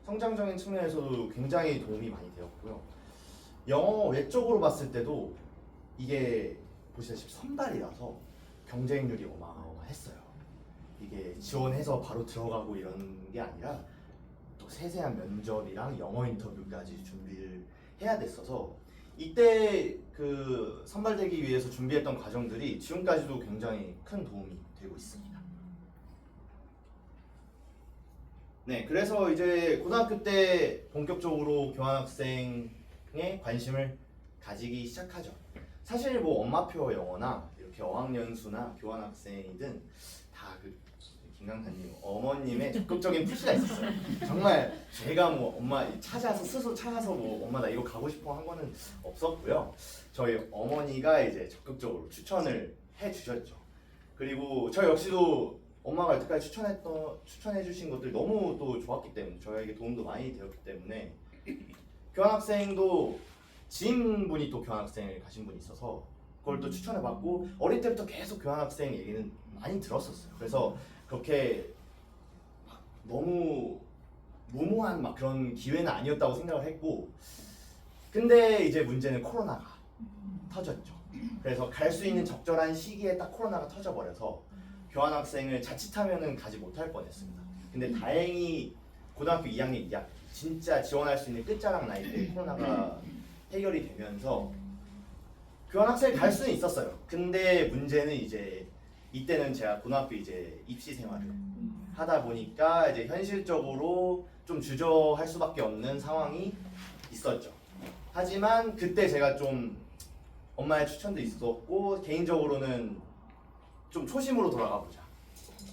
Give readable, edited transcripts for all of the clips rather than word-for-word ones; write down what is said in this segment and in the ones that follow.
성장적인 측면에서도 굉장히 도움이 많이 되었고요. 영어 외적으로 봤을 때도 이게 보시다시피 선발이라서 경쟁률이 어마어마했어요. 이게 지원해서 바로 들어가고 이런 게 아니라 또 세세한 면접이랑 영어 인터뷰까지 준비를 해야 됐어서 이때 그 선발되기 위해서 준비했던 과정들이 지금까지도 굉장히 큰 도움이 되고 있습니다. 네, 그래서 이제 고등학교 때 본격적으로 교환학생에 관심을 가지기 시작하죠. 사실 뭐 엄마표 영어나 이렇게 어학연수나 교환학생이든 다 그 김강사님 어머님의 적극적인 푸시가 있었어요. 정말 제가 뭐 엄마 스스로 찾아서 뭐 엄마 나 이거 가고 싶어 한 거는 없었고요. 저희 어머니가 이제 적극적으로 추천을 해주셨죠. 그리고 저 역시도 엄마가 여태까지 추천해주신 것들 너무 또 좋았기 때문에 저에게 도움도 많이 되었기 때문에 교환학생도 지인분이 또 교환학생을 가신 분이 있어서 그걸 또 추천해받고 어릴 때부터 계속 교환학생 얘기는 많이 들었었어요. 그래서 그렇게 막 너무 무모한 막 그런 기회는 아니었다고 생각을 했고 근데 이제 문제는 코로나가 터졌죠. 그래서 갈 수 있는 적절한 시기에 딱 코로나가 터져버려서 교환학생을 자칫하면은 가지 못할 뻔했습니다. 근데 다행히 고등학교 2학년 2학기 진짜 지원할 수 있는 끝자락 나이 때 코로나가 해결이 되면서 교환학생을 갈 수는 있었어요. 근데 문제는 이제 이때는 제가 고등학교 이제 입시 생활을 하다 보니까 이제 현실적으로 좀 주저할 수밖에 없는 상황이 있었죠. 하지만 그때 제가 좀 엄마의 추천도 있었고 개인적으로는 좀 초심으로 돌아가 보자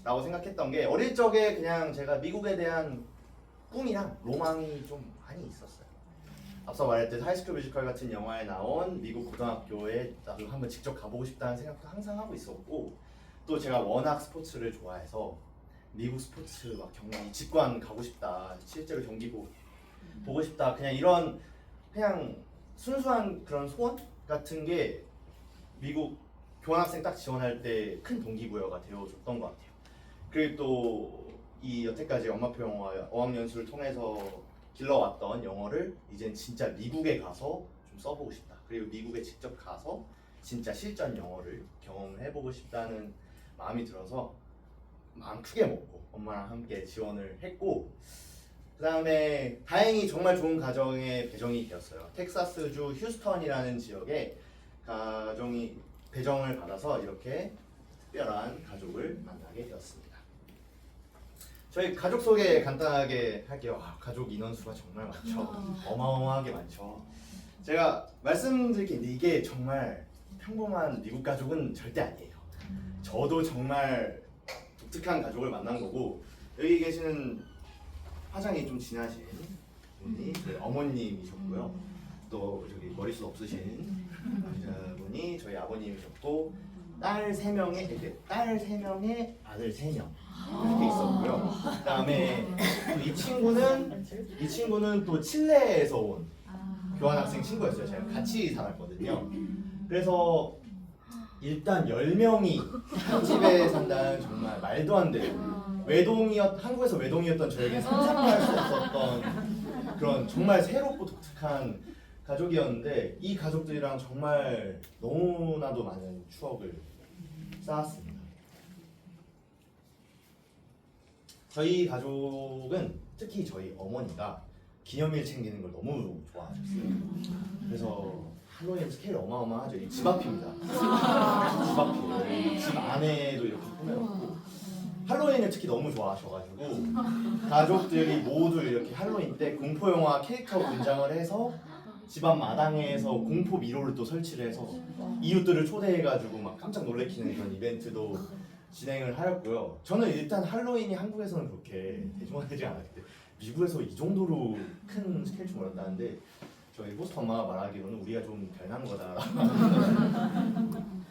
라고 생각했던 게 어릴 적에 그냥 제가 미국에 대한 꿈이랑 로망이 좀 많이 있었어요. 앞서 말했듯 하이스쿨 뮤지컬 같은 영화에 나온 미국 고등학교에 나도 한번 직접 가보고 싶다는 생각도 항상 하고 있었고 또 제가 워낙 스포츠를 좋아해서 미국 스포츠 막 경기 직관 가고 싶다 실제로 경기 보고 싶다 그냥 이런 그냥 순수한 그런 소원 같은 게 미국 교환학생 딱 지원할 때 큰 동기부여가 되어줬던 것 같아요. 그리고 또 이 여태까지 엄마표 영어 어학연수를 통해서 길러왔던 영어를 이젠 진짜 미국에 가서 좀 써보고 싶다. 그리고 미국에 직접 가서 진짜 실전 영어를 경험해보고 싶다는 마음이 들어서 마음 크게 먹고 엄마랑 함께 지원을 했고 그 다음에 다행히 정말 좋은 가정에 배정이 되었어요. 텍사스주 휴스턴이라는 지역에 가정이 배정을 받아서 이렇게 특별한 가족을 만나게 되었습니다. 저희 가족 소개 간단하게 할게요. 가족 인원수가 정말 많죠. 어마어마하게 많죠. 제가 말씀드릴 게 이게 정말 평범한 미국 가족은 절대 아니에요. 저도 정말 독특한 가족을 만난 거고 여기 계시는 화장이 좀 진하신 분이 저희 어머님이셨고요. 또 저기 머리숱 없으신 분이 저희 아버님이셨고 딸 3명에 아들 3명 이렇게 있었고요. 그다음에 이 친구는 또 칠레에서 온 교환학생 친구였어요. 제가 같이 살았거든요. 그래서 일단 10명이 한 집에 산다는 정말 말도 안 되고 한국에서 외동이었던 저에게 상상도 할 수 없었던 그런 정말 새롭고 독특한 가족이었는데 이 가족들이랑 정말 너무나도 많은 추억을 쌓았습니다. 저희 가족은 특히 저희 어머니가 기념일 챙기는 걸 너무 좋아하셨어요. 그래서 할로윈 스케일 어마어마하죠. 이 집 앞입니다. 집 앞이에요. 집 안에도 이렇게 꾸며놓고 할로윈을 특히 너무 좋아하셔가지고 가족들이 모두 이렇게 할로윈 때 공포영화 캐릭터 분장을 해서 집 앞 마당에서 공포 미로를 또 설치를 해서 이웃들을 초대해가지고 막 깜짝 놀래키는 그런 이벤트도 진행을 하였고요. 저는 일단 할로윈이 한국에서는 그렇게 대중화되지 않았기 때문에 미국에서 이 정도로 큰 스케일 줄 몰랐다는데 저희 호스트 엄마가 말하기로는 우리가 좀 별난 거다.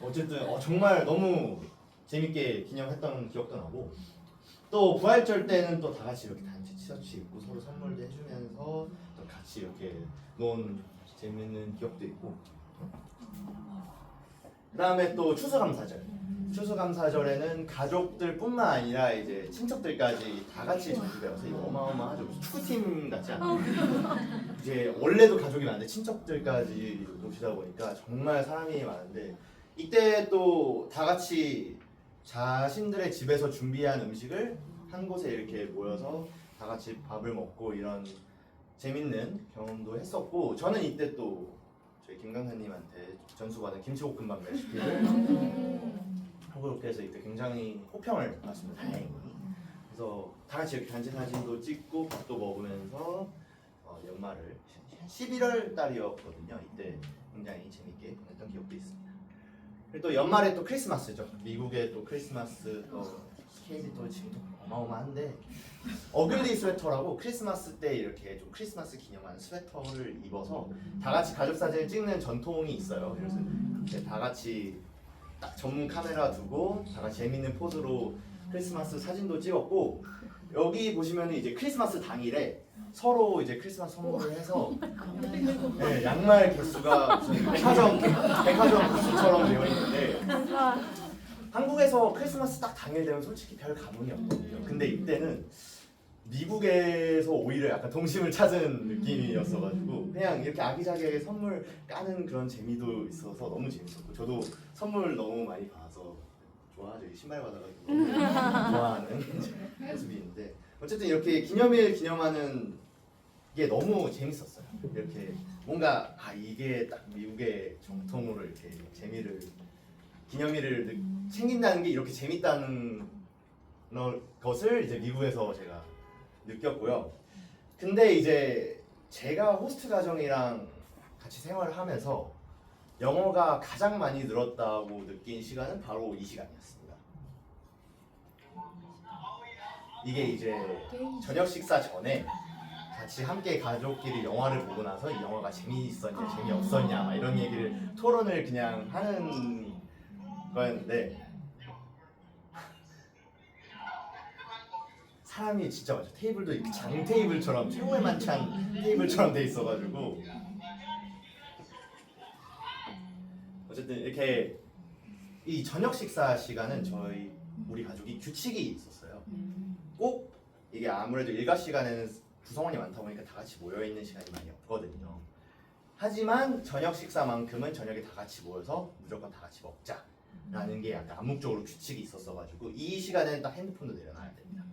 어쨌든 정말 너무 재밌게 기념했던 기억도 나고 또 부활절 때는 또 다 같이 이렇게 단체 티셔츠 입고 서로 선물도 해주면서 또 같이 이렇게 논 재밌는 기억도 있고 그다음에 또 추수감사절. 추수감사절에는 가족들뿐만 아니라 이제 친척들까지 다 같이 전주에 와서 이거 어마어마하죠. 무슨 축구팀 같지 않아요? 이제 원래도 가족이 많은데 친척들까지 오시다 보니까 정말 사람이 많은데 이때 또 다 같이 자신들의 집에서 준비한 음식을 한 곳에 이렇게 모여서 다 같이 밥을 먹고 이런 재밌는 경험도 했었고 저는 이때 또 저희 김 강사님한테 전수받은 김치볶음밥 레시피를 하고 이렇게 해서 이때 굉장히 호평을 받았습니다. 다행히. 그래서 다 같이 이렇게 단체 사진도 찍고 밥도 먹으면서 연말을 11월 달이었거든요. 이때 굉장히 재밌게 보냈던 기억도 있습니다. 그리고 또 연말에 또 크리스마스죠. 미국의 또 크리스마스 또 스케일이 또 지금 어마어마한데 어글리 스웨터라고 크리스마스 때 이렇게 좀 크리스마스 기념한 스웨터를 입어서 다 같이 가족 사진을 찍는 전통이 있어요. 그래서 이렇게 다 같이 딱 전문 카메라 두고 다 같이 재밌는 포즈로 크리스마스 사진도 찍었고 여기 보시면 이제 크리스마스 당일에 서로 이제 크리스마스 선물을 해서 네, 양말 개수가 무슨 백화점 부스처럼 되어 있는데 한국에서 크리스마스 딱 당일 되면 솔직히 별 감흥이 없거든요. 근데 이때는 미국에서 오히려 약간 동심을 찾은 느낌이었어가지고 그냥 이렇게 아기자기하게 선물 까는 그런 재미도 있어서 너무 재밌었고 저도 선물 너무 많이 받아서 좋아하죠. 신발 받아가지고 너무 좋아하는 모습이 있는데 어쨌든 이렇게 기념일 기념하는 게 너무 재밌었어요. 이렇게 뭔가 이게 딱 미국의 정통으로 이렇게 재미를 기념일을 챙긴다는 게 이렇게 재밌다는 것을 이제 미국에서 제가 느꼈고요. 근데 이제 제가 호스트 가정이랑 같이 생활을 하면서 영어가 가장 많이 늘었다고 느낀 시간은 바로 이 시간이었습니다. 이게 이제 저녁 식사 전에 같이 함께 가족끼리 영화를 보고 나서 이 영화가 재미있었냐 재미없었냐 막 이런 얘기를 토론을 그냥 하는 거였는데 사람이 진짜 많죠. 테이블도 이렇게 장 테이블처럼 최고의 만찬 테이블처럼 돼 있어가지고 어쨌든 이렇게 이 저녁 식사 시간은 우리 가족이 규칙이 있었어요. 꼭 이게 아무래도 일과 시간에는 구성원이 많다 보니까 다 같이 모여 있는 시간이 많이 없거든요. 하지만 저녁 식사만큼은 저녁에 다 같이 모여서 무조건 다 같이 먹자라는 게 약간 암묵적으로 규칙이 있었어가지고 이 시간에는 딱 핸드폰도 내려놔야 됩니다.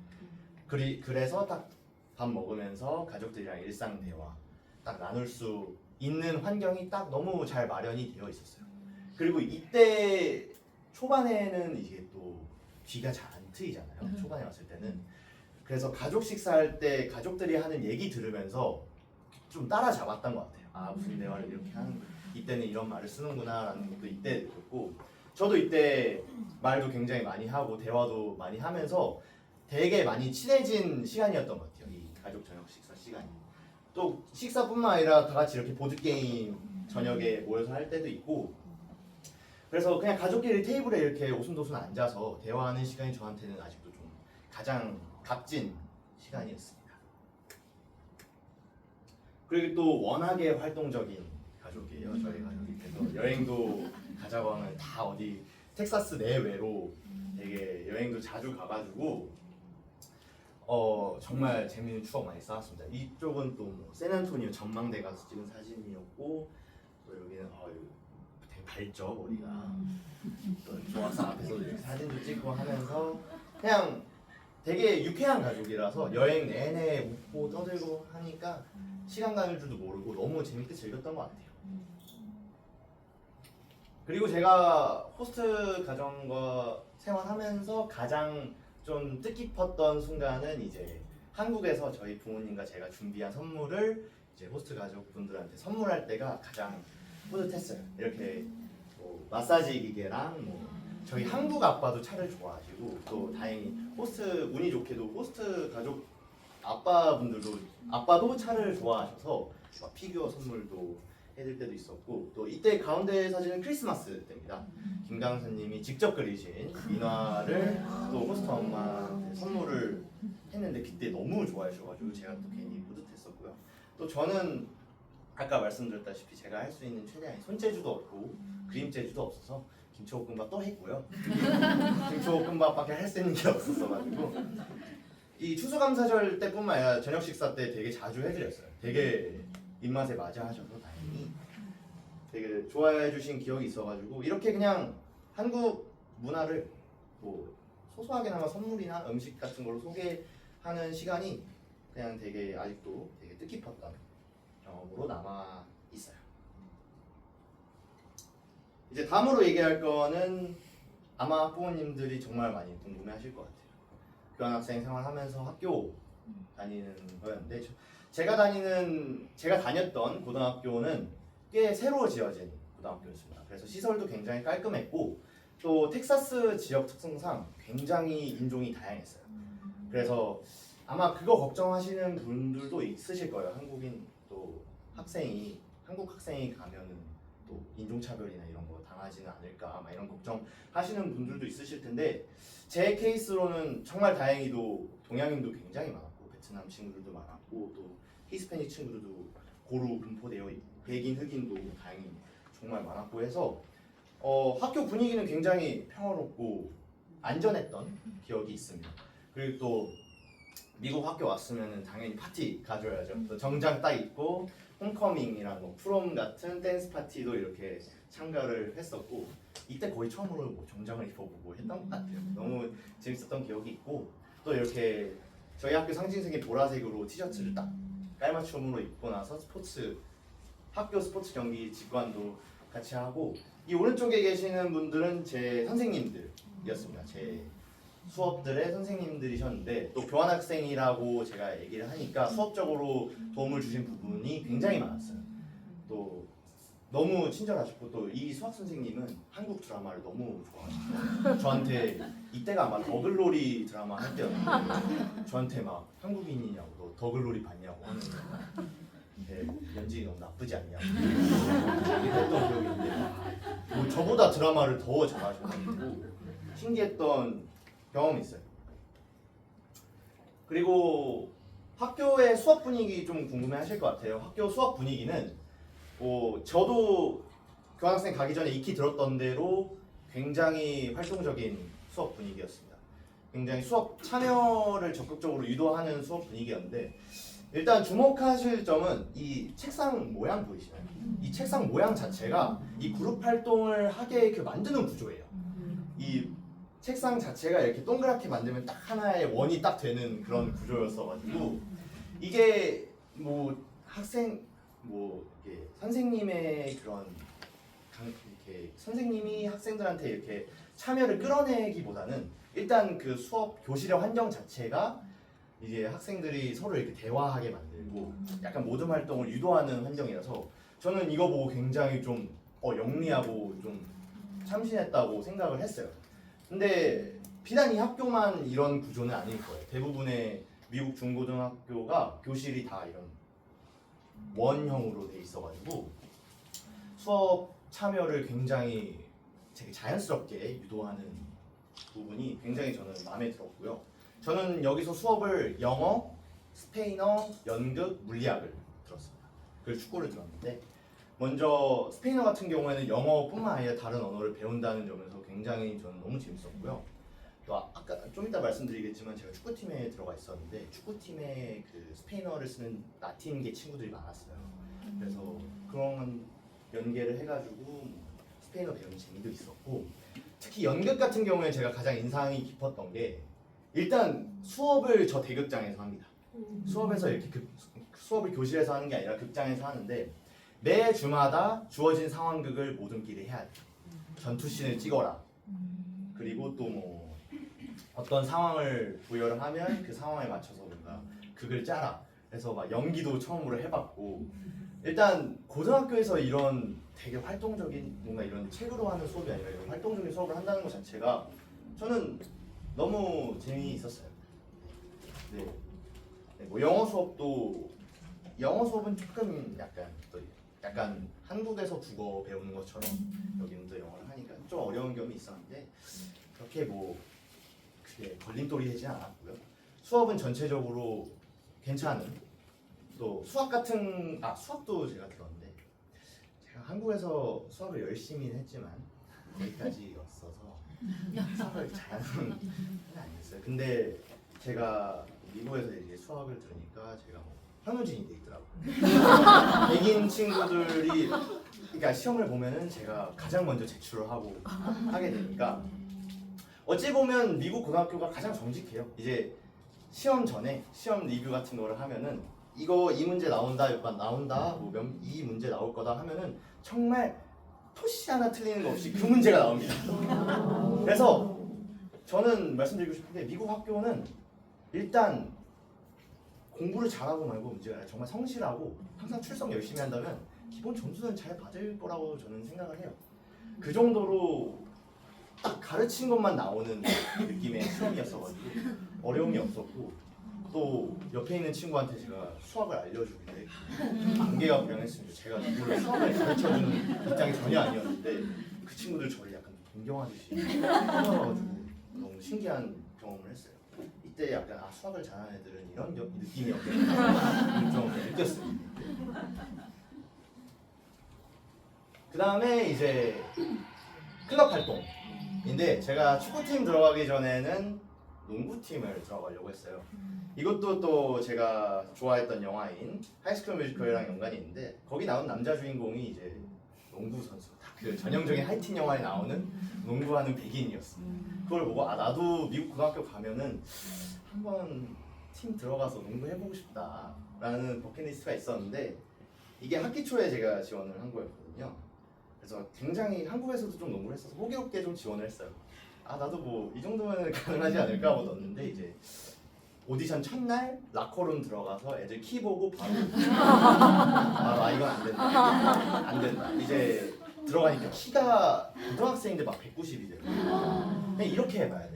그래서 딱 밥 먹으면서 가족들이랑 일상 대화 딱 나눌 수 있는 환경이 딱 너무 잘 마련이 되어 있었어요. 그리고 이때 초반에는 이게 또 귀가 잘 안 트이잖아요. 초반에 왔을 때는. 그래서 가족 식사할 때 가족들이 하는 얘기 들으면서 좀 따라잡았던 것 같아요. 무슨 대화를 이렇게 하는 이때는 이런 말을 쓰는구나라는 것도 이때 느꼈고 저도 이때 말도 굉장히 많이 하고 대화도 많이 하면서 되게 많이 친해진 시간이었던 것 같아요. 이 가족 저녁 식사 시간이. 또 식사뿐만 아니라 다 같이 이렇게 보드게임 저녁에 모여서 할 때도 있고 그래서 그냥 가족끼리 테이블에 이렇게 오순도순 앉아서 대화하는 시간이 저한테는 아직도 좀 가장 값진 시간이었습니다. 그리고 또 워낙에 활동적인 가족이에요. 저희 가족이. 그래서 여행도 가자고 하면 다 어디 텍사스 내외로 되게 여행도 자주 가가지고 정말 재미있는 추억 많이 쌓았습니다. 이쪽은 또 뭐 샌안토니오 전망대 가서 찍은 사진이었고 또 여기는 되게 밝죠 머리가. 또 조각상 앞에서 이렇게 사진도 찍고 하면서 그냥 되게 유쾌한 가족이라서 여행 내내 웃고 떠들고 하니까 시간 가는 줄도 모르고 너무 재밌게 즐겼던 것 같아요. 그리고 제가 호스트 가정과 생활하면서 가장 좀 뜻깊었던 순간은 이제 한국에서 저희 부모님과 제가 준비한 선물을 이제 호스트 가족분들한테 선물할 때가 가장 뿌듯했어요. 이렇게 뭐 마사지 기계랑 뭐 저희 한국 아빠도 차를 좋아하시고 또 다행히 운이 좋게도 호스트 가족 아빠도 차를 좋아하셔서 막 피규어 선물도 해줄 때도 있었고 또 이때 가운데 사진은 크리스마스 때입니다. 김 강사님이 직접 그리신 민화를 또 호스트 엄마한테 선물을 했는데 그때 너무 좋아하셔가지고 제가 또 괜히 뿌듯했었고요. 또 저는 아까 말씀드렸다시피 제가 할 수 있는 최대한의 손재주도 없고 그림 재주도 없어서 김치볶음밥 또 했고요. 김치볶음밥밖에 할 수 있는 게 없었어가지고 이 추수감사절 때뿐만 아니라 저녁 식사 때 되게 자주 해드렸어요. 되게 입맛에 맞아 하셔서 다행히 되게 좋아해 주신 기억이 있어가지고 이렇게 그냥 한국 문화를 뭐 소소하게나마 선물이나 음식 같은 걸로 소개하는 시간이 그냥 되게 아직도 되게 뜻깊었던 경험으로 남아 있어요. 이제 다음으로 얘기할 거는 아마 부모님들이 정말 많이 궁금해하실 것 같아요. 교환학생 생활하면서 학교 다니는 거였는데 제가 다녔던 고등학교는 꽤 새로 지어진 고등학교였습니다. 그래서 시설도 굉장히 깔끔했고 또 텍사스 지역 특성상 굉장히 인종이 다양했어요. 그래서 아마 그거 걱정하시는 분들도 있으실 거예요. 한국 학생이 가면은 또 인종차별이나 이런 거 당하지는 않을까 막 이런 걱정하시는 분들도 있으실 텐데 제 케이스로는 정말 다행히도 동양인도 굉장히 많았고 베트남 친구들도 많았고 또 히스패닉 친구들도 고루 분포되어 있고 백인 흑인도 다행히 정말 많았고 해서 학교 분위기는 굉장히 평화롭고 안전했던 기억이 있습니다. 그리고 또 미국 학교 왔으면 당연히 파티 가져야죠. 또 정장 딱 입고 홈커밍이랑 뭐 프롬 같은 댄스 파티도 이렇게 참가를 했었고 이때 거의 처음으로 뭐 정장을 입어보고 했던 것 같아요. 너무 재밌었던 기억이 있고 또 이렇게 저희 학교 상징색인 보라색으로 티셔츠를 딱 깔맞춤으로 입고 나서 학교 스포츠 경기 직관도 같이 하고 이 오른쪽에 계시는 분들은 제 선생님들이었습니다. 제 수업들의 선생님들이셨는데 또 교환학생이라고 제가 얘기를 하니까 수업적으로 도움을 주신 부분이 굉장히 많았어요. 또 너무 친절하셨고 또 이 수학 선생님은 한국 드라마를 너무 좋아하시고 저한테 이때가 아마 더글로리 드라마 할 때였는데 저한테 막 한국인이냐고 너 더글로리 봤냐고 하는 연진이 너무 나쁘지 않냐고 얘기했던 기억이 있는데 뭐 저보다 드라마를 더 잘하셔가지고 신기했던 경험이 있어요. 그리고 학교의 수업 분위기 좀 궁금해하실 것 같아요. 학교 수업 분위기는 저도 교환학생 가기 전에 익히 들었던 대로 굉장히 활동적인 수업 분위기였습니다. 굉장히 수업 참여를 적극적으로 유도하는 수업 분위기였는데 일단 주목하실 점은 이 책상 모양 보이시나요? 이 책상 모양 자체가 이 그룹 활동을 하게 만드는 구조예요. 이 책상 자체가 이렇게 동그랗게 만들면 딱 하나의 원이 딱 되는 그런 구조였어가지고 이게 이렇게 선생님의 그런 이렇게 선생님이 학생들한테 이렇게 참여를 끌어내기보다는 일단 그 수업 교실의 환경 자체가 이제 학생들이 서로 이렇게 대화하게 만들고 약간 모듬 활동을 유도하는 환경이라서 저는 이거 보고 굉장히 좀 영리하고 좀 참신했다고 생각을 했어요. 근데 비단 이 학교만 이런 구조는 아닐 거예요. 대부분의 미국 중고등학교가 교실이 다 이런 원형으로 돼 있어가지고 수업 참여를 굉장히 되게 자연스럽게 유도하는 부분이 굉장히 저는 마음에 들었고요. 저는 여기서 수업을 영어, 스페인어, 연극, 물리학을 들었습니다. 그리고 축구를 들었는데 먼저 스페인어 같은 경우에는 영어뿐만 아니라 다른 언어를 배운다는 점에서 굉장히 저는 너무 재밌었고요. 또 아까 좀 이따 말씀드리겠지만 제가 축구팀에 들어가 있었는데 축구팀에 그 스페인어를 쓰는 라틴계 친구들이 많았어요. 그래서 그런 연계를 해가지고 스페인어 배우는 재미도 있었고 특히 연극 같은 경우에 제가 가장 인상이 깊었던 게 일단 수업을 저 대극장에서 합니다. 수업에서 이렇게 수업을 교실에서 하는 게 아니라 극장에서 하는데 매 주마다 주어진 상황극을 모든끼리 해야 돼. 전투씬을 찍어라. 그리고 또 뭐 어떤 상황을 부여를 하면 그 상황에 맞춰서 뭔가 극을 짜라. 그래서 막 연기도 처음으로 해봤고 일단 고등학교에서 이런 되게 활동적인 뭔가 이런 책으로 하는 수업이 아니라 이런 활동적인 수업을 한다는 것 자체가 저는 너무 재미있었어요. 네. 뭐 영어 수업은 조금 약간 한국에서 국어 배우는 것처럼 여기는 또 영어를 하니까 좀 어려운 점이 있었는데 그렇게 그게 걸림돌이 되지 않았고요. 수업은 전체적으로 괜찮은 또 수학도 제가 들었는데 제가 한국에서 수학을 열심히 했지만 여기까지였어서 수학을 잘하는 건 아니었어요. 근데 제가 미국에서 이제 수학을 들으니까 제가 뭐 현우진이 돼 있더라고요. 백인 친구들이 그러니까 시험을 보면은 제가 가장 먼저 제출을 하게 되니까 어찌 보면 미국 고등학교가 가장 정직해요. 이제 시험 전에 시험 리뷰 같은 거를 하면은 이 문제 나온다, 이 문제 나올 거다 하면은 정말 토시 하나 틀리는 거 없이 그 문제가 나옵니다. 그래서 저는 말씀드리고 싶은 게 미국 학교는 일단 공부를 잘하고 말고 문제가 아니라 정말 성실하고 항상 출석 열심히 한다면 기본 점수는 잘 받을 거라고 저는 생각을 해요. 그 정도로 딱 가르친 것만 나오는 느낌의 시험이었어가지고 어려움이 없었고 또 옆에 있는 친구한테 제가 수학을 알려주는데 관계가 불량했습니다. 제가 누구를 수학을 가르쳐주는 입장이 전혀 아니었는데 그 친구들 저를 약간 동경하듯이 떠나가지고 너무 신기한 경험을 했어요. 이때 약간 수학을 잘하는 애들은 이런 느낌이었겠다 좀 느꼈습니다. 그 다음에 이제 클럽 활동인데 제가 축구팀 들어가기 전에는 농구팀을 들어가려고 했어요. 이것도 또 제가 좋아했던 영화인 하이스쿨 뮤지컬이랑 연관이 있는데 거기 나온 남자 주인공이 이제 농구 선수, 그 전형적인 하이틴 영화에 나오는 농구하는 백인이었어. 그걸 보고 나도 미국 고등학교 가면은 한번 팀 들어가서 농구 해보고 싶다라는 버킷리스트가 있었는데 이게 학기 초에 제가 지원을 한 거였거든요. 그래서 굉장히 한국에서도 좀 농구를 했어서 호기롭게 좀 지원을 했어요. 나도 뭐 이 정도면 가능하지 않을까 하고 넣었는데 이제 오디션 첫날 라커룸 들어가서 애들 키 보고 바로 이건 안 된다. 이제 들어가니까 키가 고등학생인데 막 190이래요. 그냥 이렇게 해봐야 돼.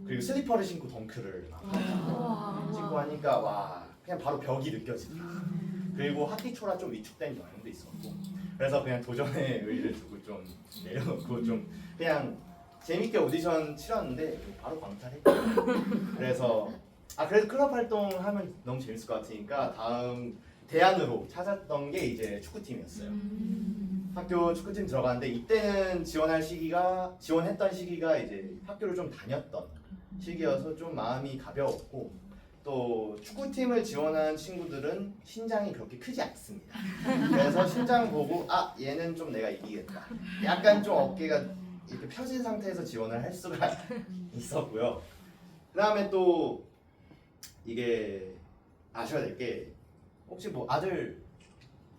그리고 슬리퍼를 신고 덩크를 막 신고 하니까 그냥 바로 벽이 느껴지더라. 그리고 학기 초라 좀 위축된 영향도 있었고 그래서 그냥 도전의 의의를 두고 좀 내려놓고 좀 그냥 재밌게 오디션 치렀는데 바로 광탈했고 그래서 그래도 클럽 활동하면 너무 재밌을 것 같으니까 다음 대안으로 찾았던 게 이제 축구팀이었어요. 학교 축구팀 들어갔는데 이때는 지원했던 시기가 이제 학교를 좀 다녔던 시기여서 좀 마음이 가벼웠고 또 축구팀을 지원한 친구들은 신장이 그렇게 크지 않습니다. 그래서 신장 보고 얘는 좀 내가 이기겠다. 약간 좀 어깨가 이렇게 펴진 상태에서 지원을 할 수가 있었고요. 그 다음에 또 이게 아셔야 될 게 혹시 뭐 아들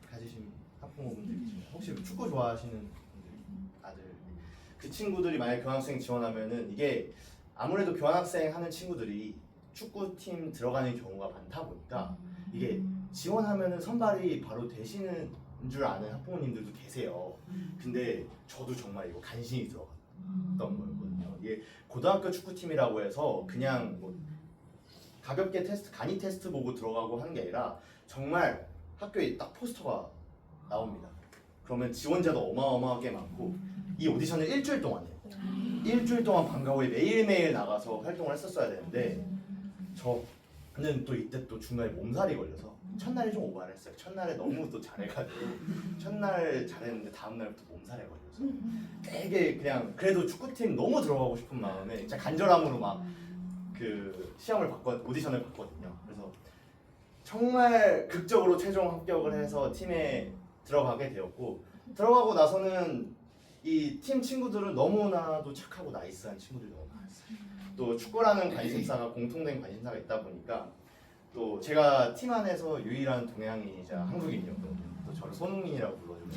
가지신 학부모분들 계시나요? 혹시 축구 좋아하시는 분들 아들 그 친구들이 만약 교환학생 지원하면은 이게 아무래도 교환학생 하는 친구들이 축구팀 들어가는 경우가 많다 보니까 이게 지원하면은 선발이 바로 되시는 줄 아는 학부모님들도 계세요. 근데 저도 정말 이거 간신히 들어갔던 거였거든요. 이게 고등학교 축구팀이라고 해서 그냥 뭐 가볍게 간이 테스트 보고 들어가고 하는 게 아니라 정말 학교에 딱 포스터가 나옵니다. 그러면 지원자도 어마어마하게 많고 이 오디션을 일주일 동안 해요. 일주일 동안 방과 후에 매일매일 나가서 활동을 했었어야 되는데 저는 또 이때 또 중간에 몸살이 걸려서 첫날에 좀 오버를 했어요. 첫날에 너무 또 잘해가지고 첫날 잘했는데 다음날부터 몸살에 걸려서 되게 그냥 그래도 축구팀 너무 들어가고 싶은 마음에 진짜 간절함으로 막 그 오디션을 봤거든요. 그래서 정말 극적으로 최종 합격을 해서 팀에 들어가게 되었고 들어가고 나서는 이 팀 친구들은 너무나도 착하고 나이스한 친구들이 너무 많았어요. 또 축구라는 관심사가 공통된 관심사가 있다 보니까 또 제가 팀 안에서 유일한 동양인이자 한국인이었거든요. 또 저를 손흥민이라고 불러주고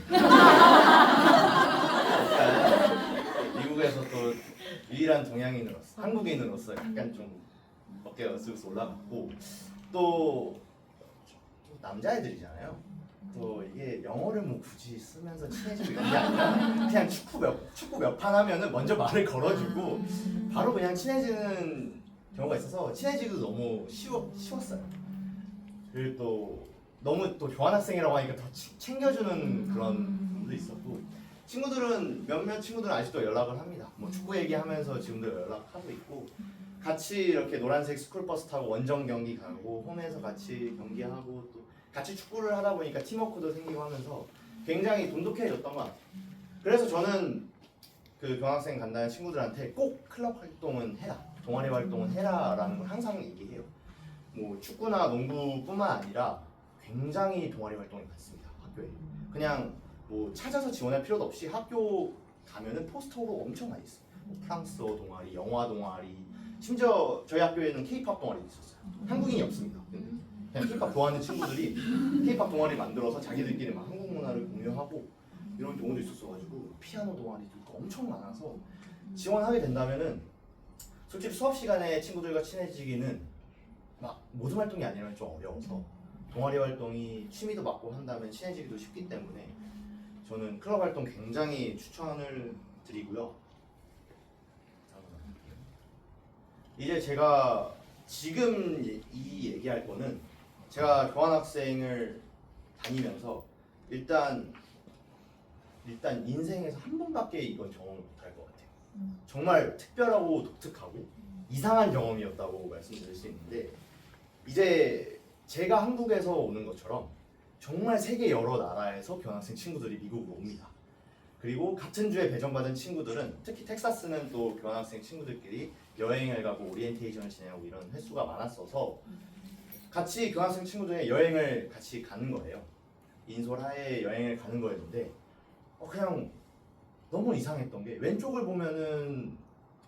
미국에서 또 유일한 동양인으로서 한국인으로서 약간 좀 어깨가 쓱쓱 올라갔고 또 남자애들이잖아요. 또 이게 영어를 뭐 굳이 쓰면서 친해지고 이런 게 아니라 그냥 축구 몇 판 하면은 먼저 말을 걸어주고 바로 그냥 친해지는 경우가 있어서 친해지기도 너무 쉬웠어요. 그리고 또 너무 또 교환학생이라고 하니까 더 챙겨주는 그런 부분도 있었고 몇몇 친구들은 아직도 연락을 합니다. 뭐 축구 얘기하면서 지금도 연락하고 있고 같이 이렇게 노란색 스쿨버스 타고 원정 경기 가고 홈에서 같이 경기하고 또 같이 축구를 하다 보니까 팀워크도 생기고 하면서 굉장히 돈독해졌던 것 같아요. 그래서 저는 그 교환학생 간다는 친구들한테 꼭 클럽 활동은 해라, 동아리 활동은 해라라는 걸 항상 얘기해요. 뭐 축구나 농구뿐만 아니라 굉장히 동아리 활동이 많습니다. 학교에. 그냥 뭐 찾아서 지원할 필요도 없이 학교 가면은 포스터로 엄청 많이 있어요. 뭐 프랑스어 동아리, 영화 동아리, 심지어 저희 학교에는 K-팝 동아리도 있었어요. 한국인이 없습니다. 근데 그냥 K-팝 좋아하는 친구들이 K-팝 동아리 만들어서 자기들끼리 막 한국 문화를 공유하고 이런 경우도 있었어가지고 피아노 동아리도 있고 엄청 많아서 지원하게 된다면은 솔직히 수업 시간에 친구들과 친해지기는 막 모든 활동이 아니라면 좀 어려워서 동아리 활동이 취미도 맞고 한다면 친해지기도 쉽기 때문에 저는 클럽 활동 굉장히 추천을 드리고요. 이제 제가 지금 이 얘기할 거는 제가 교환학생을 다니면서 일단 인생에서 한 번밖에 이건 경험을 못할 것 같아요. 정말 특별하고 독특하고 이상한 경험이었다고 말씀드릴 수 있는데 이제 제가 한국에서 오는 것처럼 정말 세계 여러 나라에서 교환학생 친구들이 미국으로 옵니다. 그리고 같은 주에 배정받은 친구들은 특히 텍사스는 또 교환학생 친구들끼리 여행을 가고 오리엔테이션을 진행하고 이런 횟수가 많았어서 같이 교환학생 친구들의 여행을 같이 가는 거예요. 인솔하에 여행을 가는 거였는데 그냥 너무 이상했던 게 왼쪽을 보면은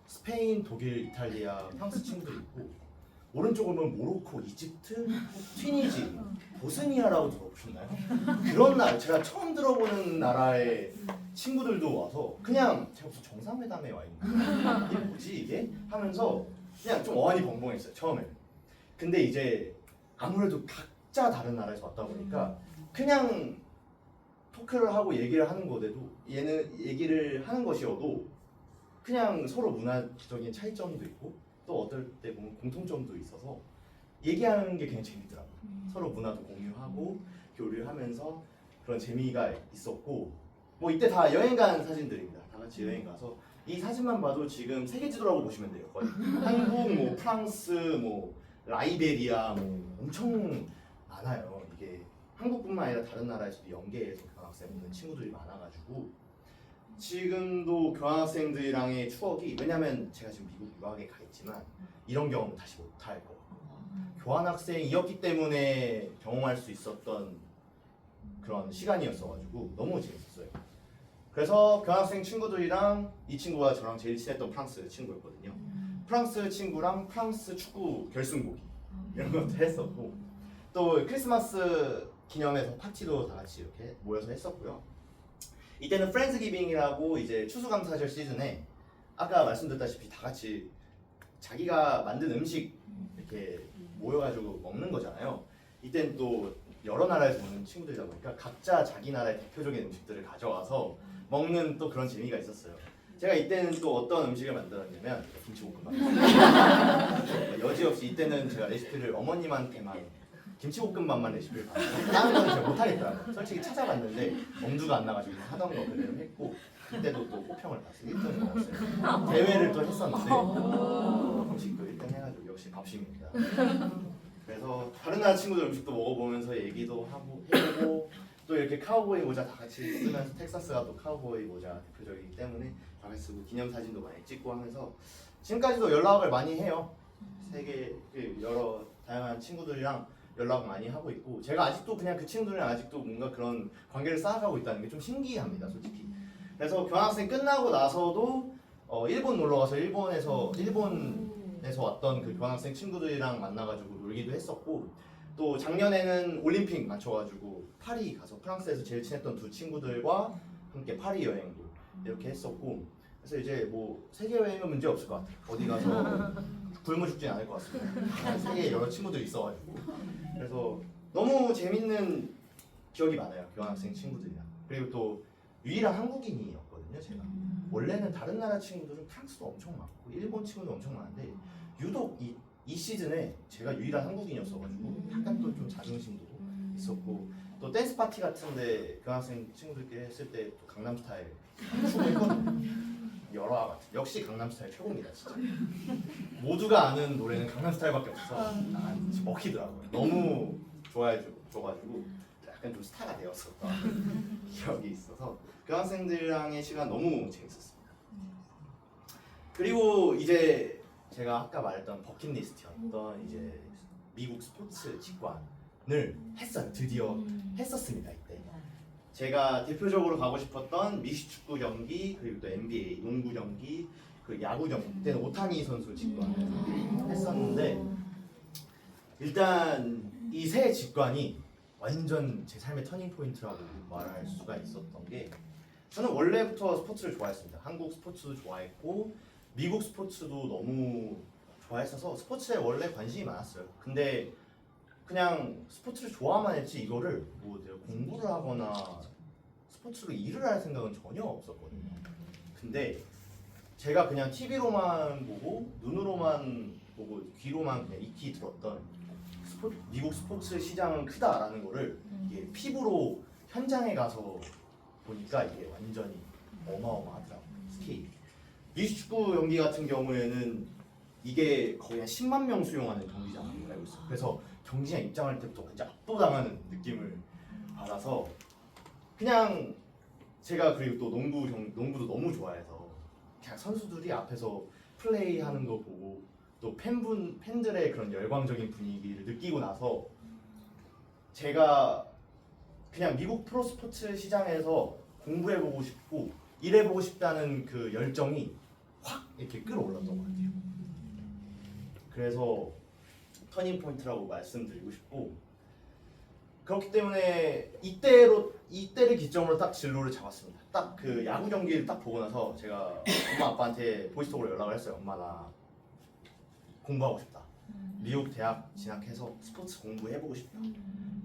스페인, 독일, 이탈리아, 프랑스 친구들이 있고 오른쪽을 보면 모로코, 이집트, 튀니지, 보스니아라고 들어보셨나요? 그런 나라, 제가 처음 들어보는 나라의 친구들도 와서 그냥 제가 무슨 정상회담에 와 있는 거예요. 이게 뭐지 이게? 하면서 그냥 좀 어안이 벙벙했어요 처음에는. 근데 이제 아무래도 각자 다른 나라에서 왔다 보니까 그냥 토크를 하고 얘기를 하는 거대도 얘는 얘기를 하는 것이어도 그냥 서로 문화적인 차이점도 있고 또 어떨 때 보면 공통점도 있어서 얘기하는 게 그냥 재밌더라고요. 서로 문화도 공유하고 교류하면서 그런 재미가 있었고 뭐 이때 다 여행 간 사진들입니다. 다 같이 여행 가서 이 사진만 봐도 지금 세계 지도라고 보시면 돼요. 거의 한국, 뭐 프랑스, 뭐 라이베리아 뭐 엄청 많아요. 이게 한국뿐만 아니라 다른 나라에서도 연계해서 교환학생 오는 친구들이 많아가지고 지금도 교환학생들이랑의 추억이 왜냐면 제가 지금 미국 유학에 가 있지만 이런 경험은 다시 못할 것 같고 교환학생이었기 때문에 경험할 수 있었던 그런 시간이었어가지고 너무 재밌었어요. 그래서 교환학생 친구들이랑 이 친구가 저랑 제일 친했던 프랑스 친구였거든요. 프랑스 친구랑 프랑스 축구 결승보기 이런 것도 했었고 또 크리스마스 기념해서 파티도 다 같이 이렇게 모여서 했었고요. 이때는 프렌즈 기빙이라고 이제 추수감사절 시즌에 아까 말씀드렸다시피 다 같이 자기가 만든 음식 이렇게 모여가지고 먹는 거잖아요. 이때는 또 여러 나라에서 오는 친구들이다 보니까 각자 자기 나라의 대표적인 음식들을 가져와서 먹는 또 그런 재미가 있었어요. 제가 이때는 또 어떤 음식을 만들었냐면 김치볶음밥. 여지없이 이때는 제가 레시피를 어머님한테만 김치볶음밥만 레시피를 받고 다른 거는 제가 못하겠더라고요. 솔직히 찾아봤는데 엄두가 안 나가지고 하던 거 그대로 했고 그때도 또 호평을 받았어요. 1등을 먹었어요. 대회를 또 했었는데 음식도 1등 해가지고 역시 밥심입니다. 그래서 다른 나라 친구들 음식도 먹어보면서 얘기도 하고 해보고 또 이렇게 카우보이 모자 다 같이 쓰면서 텍사스가 또 카우보이 모자 대표적이기 때문에 다 같이 쓰고 기념사진도 많이 찍고 하면서 지금까지도 연락을 많이 해요. 세계 여러 다양한 친구들이랑 연락 많이 하고 있고 제가 아직도 그냥 그 친구들이랑 아직도 뭔가 그런 관계를 쌓아가고 있다는 게 좀 신기합니다, 솔직히. 그래서 교환학생 끝나고 나서도 일본 놀러 가서 일본에서 왔던 그 교환학생 친구들이랑 만나가지고 놀기도 했었고 또 작년에는 올림픽 맞춰가지고 파리 가서 프랑스에서 제일 친했던 두 친구들과 함께 파리 여행도 이렇게 했었고 그래서 이제 뭐 세계 여행은 문제 없을 것 같아요. 어디 가서 굶어 죽진 않을 것 같습니다. 세계에 여러 친구들이 있어가지고 그래서 너무 재밌는 기억이 많아요. 교환학생 친구들이랑. 그리고 또 유일한 한국인이었거든요. 제가 원래는 다른 나라 친구들은 프랑스도 엄청 많고 일본 친구도 엄청 많은데 유독 이 시즌에 제가 유일한 한국인이었어가지고 약간 또 좀 자존심도 있었고 또 댄스 파티 같은데 교환학생 친구들끼리 했을 때 또 강남스타일 추고 했거든요. 여러 같은 역시 강남스타일 최고입니다 진짜. 모두가 아는 노래는 강남스타일밖에 없어서 먹히더라고요. 너무 좋아해줘가지고 약간 좀 스타가 되었었던 기억이 있어서 교환학생들이랑의 시간 너무 재밌었습니다. 그리고 이제 제가 아까 말했던 버킷리스트였던 이제 미국 스포츠 직관을 했어요. 드디어 했었습니다. 이때 제가 대표적으로 가고 싶었던 미식축구 경기, 그리고 또 NBA 농구 경기, 그 야구 경기, 그때는 오타니 선수 직관을 했었는데, 일단 이 세 직관이 완전 제 삶의 터닝 포인트라고 말할 수가 있었던 게, 저는 원래부터 스포츠를 좋아했습니다. 한국 스포츠도 좋아했고 미국 스포츠도 너무 좋아했어서 스포츠에 원래 관심이 많았어요. 근데 그냥 스포츠를 좋아만 했지 이거를 뭐 내가 공부를 하거나 스포츠로 일을 할 생각은 전혀 없었거든요. 근데 제가 그냥 TV로만 보고 눈으로만 보고 귀로만 그냥 익히 들었던 미국 스포츠 시장은 크다라는 거를 이게 피부로 현장에 가서 보니까 이게 완전히 어마어마하더라고요. 스케일. 미식 축구 경기 같은 경우에는 이게 거의 한 10만 명 수용하는 경기장으로 알고 있어요. 그래서 경기장 입장할 때부터 완전 압도당하는 느낌을 받아서, 그냥 제가 그리고 또 농구도 너무 좋아해서 그냥 선수들이 앞에서 플레이하는 거 보고 또 팬들의 그런 열광적인 분위기를 느끼고 나서 제가 그냥 미국 프로스포츠 시장에서 공부해보고 싶고 일해보고 싶다는 그 열정이 확 이렇게 끌어올랐던 것 같아요. 그래서 터닝 포인트라고 말씀드리고 싶고, 그렇기 때문에 이때를 기점으로 딱 진로를 잡았습니다. 딱 그 야구 경기를 딱 보고 나서 제가 엄마 아빠한테 보이스톡으로 연락을 했어요. 엄마, 나 공부하고 싶다. 미국 대학 진학해서 스포츠 공부해보고 싶다.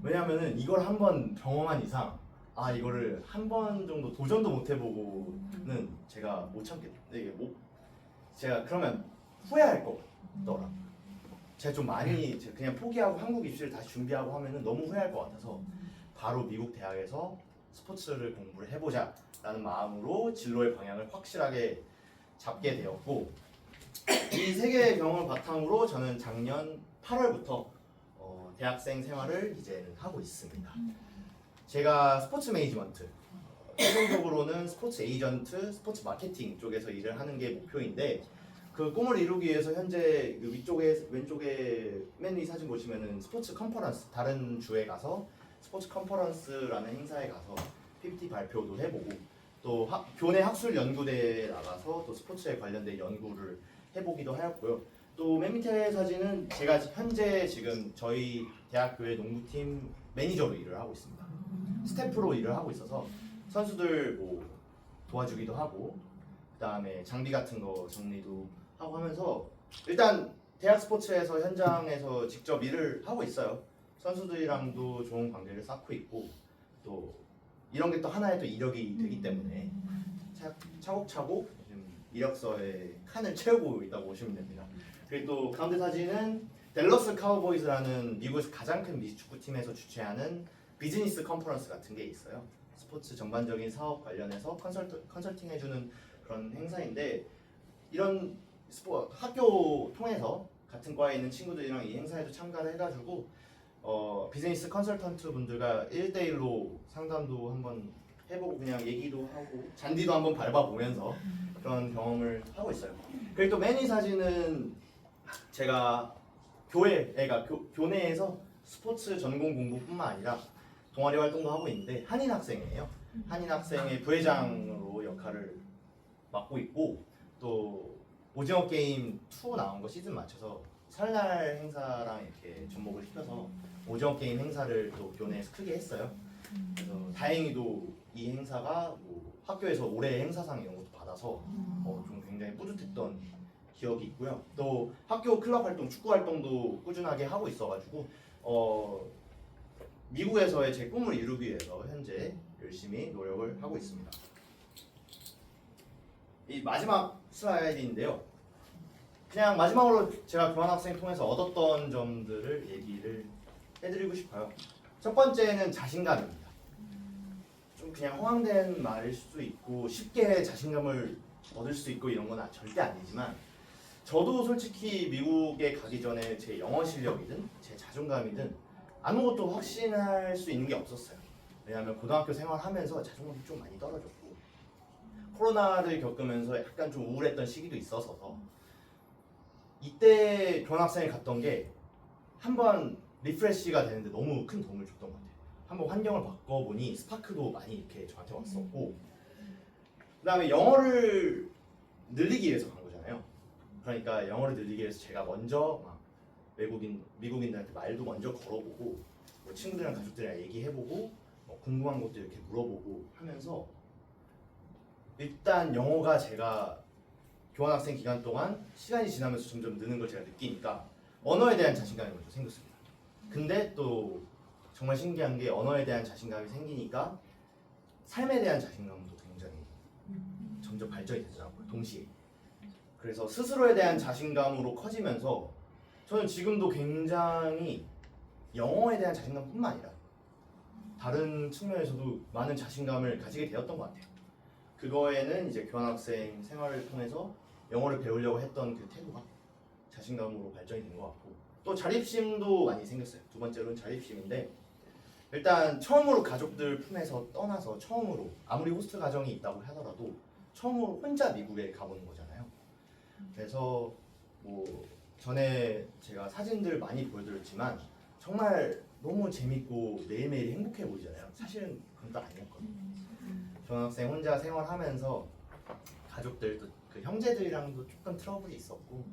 왜냐면은 이걸 한번 경험한 이상 이거를 한 번 정도 도전도 못 해보고는 제가 못 참겠다. 제가 그러면 후회할 거더라. 제가 좀 많이 그냥 포기하고 한국 입시를 다시 준비하고 하면은 너무 후회할 것 같아서 바로 미국 대학에서 스포츠를 공부를 해보자 라는 마음으로 진로의 방향을 확실하게 잡게 되었고, 이 세 개의 경험을 바탕으로 저는 작년 8월부터 대학생 생활을 이제는 하고 있습니다. 제가 스포츠 매니지먼트, 최종적으로는 스포츠 에이전트, 스포츠 마케팅 쪽에서 일을 하는 게 목표인데, 그 꿈을 이루기 위해서 현재 그 왼쪽에 맨 위 사진 보시면은 스포츠 컨퍼런스, 다른 주에 가서 스포츠 컨퍼런스라는 행사에 가서 PPT 발표도 해보고, 또 교내 학술 연구대에 나가서 또 스포츠에 관련된 연구를 해보기도 하였고요. 또 맨 밑에 사진은 제가 현재 지금 저희 대학교의 농구팀 매니저로 일을 하고 있습니다. 스태프로 일을 하고 있어서 선수들 뭐 도와주기도 하고, 그 다음에 장비 같은 거 정리도 하고 하면서 일단 대학 스포츠에서 현장에서 직접 일을 하고 있어요. 선수들이랑도 좋은 관계를 쌓고 있고, 또 이런 게 또 하나의 또 이력이 되기 때문에 차곡차곡 이력서에 칸을 채우고 있다고 보시면 됩니다. 그리고 또 가운데 사진은 댈러스 카우보이즈라는 미국에서 가장 큰 미식축구팀에서 주최하는 비즈니스 컨퍼런스 같은 게 있어요. 스포츠 전반적인 사업 관련해서 컨설팅 해주는 그런 행사인데, 이런 학교 통해서 같은 과에 있는 친구들이랑 이 행사에도 참가를 해가지고 비즈니스 컨설턴트 분들과 1대1로 상담도 한번 해보고 그냥 얘기도 하고 잔디도 한번 밟아보면서 그런 경험을 하고 있어요. 그리고 또 맨 위 사진은 제가 교내에서 스포츠 전공 공부뿐만 아니라 동아리 활동도 하고 있는데 한인 학생이에요. 한인 학생의 부회장으로 역할을 맡고 있고, 또 오징어 게임 2 나온 거 시즌 맞춰서 설날 행사랑 이렇게 접목을 시켜서 오징어 게임 행사를 또 교내에서 크게 했어요. 그래서 다행히도 이 행사가 뭐 학교에서 올해 행사상 이런 것도 받아서 좀 굉장히 뿌듯했던 기억이 있고요. 또 학교 클럽 활동, 축구 활동도 꾸준하게 하고 있어가지고 미국에서의 제 꿈을 이루기 위해서 현재 열심히 노력을 하고 있습니다. 이 마지막 슬라이드인데요. 그냥 마지막으로 제가 교환학생 통해서 얻었던 점들을 얘기를 해드리고 싶어요. 첫 번째는 자신감입니다. 좀 그냥 허황된 말일 수도 있고 쉽게 자신감을 얻을 수 있고 이런 건 절대 아니지만, 저도 솔직히 미국에 가기 전에 제 영어 실력이든 제 자존감이든 아무것도 확신할 수 있는 게 없었어요. 왜냐하면 고등학교 생활하면서 자존감이 좀 많이 떨어졌고, 코로나를 겪으면서 약간 좀 우울했던 시기도 있어서 이때 교환학생을 갔던 게 한번 리프레시가 되는데 너무 큰 도움을 줬던 것 같아요. 한번 환경을 바꿔보니 스파크도 많이 이렇게 저한테 왔었고, 그 다음에 영어를 늘리기 위해서 간 거잖아요. 그러니까 영어를 늘리기 위해서 제가 먼저 막 미국인들한테 말도 먼저 걸어보고, 뭐 친구들이랑 가족들이랑 얘기해보고, 뭐 궁금한 것도 이렇게 물어보고 하면서 일단 영어가 제가 교환학생 기간 동안 시간이 지나면서 점점 느는 걸 제가 느끼니까 언어에 대한 자신감이 먼저 생겼습니다. 근데 또 정말 신기한 게 언어에 대한 자신감이 생기니까 삶에 대한 자신감도 굉장히 점점 발전이 되더라고요. 동시에. 그래서 스스로에 대한 자신감으로 커지면서 저는 지금도 굉장히 영어에 대한 자신감뿐만 아니라 다른 측면에서도 많은 자신감을 가지게 되었던 것 같아요. 그거에는 이제 교환학생 생활을 통해서 영어를 배우려고 했던 그 태도가 자신감으로 발전이 된 것 같고, 또 자립심도 많이 생겼어요. 두 번째로는 자립심인데, 일단 처음으로 가족들 품에서 떠나서 처음으로 아무리 호스트 가정이 있다고 하더라도 처음으로 혼자 미국에 가보는 거잖아요. 그래서 뭐 전에 제가 사진들 많이 보여드렸지만 정말 너무 재밌고 매일매일 행복해 보이잖아요. 사실은 그건 또 아니었거든요. 교환학생 혼자 생활하면서 가족들 또 그 형제들이랑도 조금 트러블이 있었고,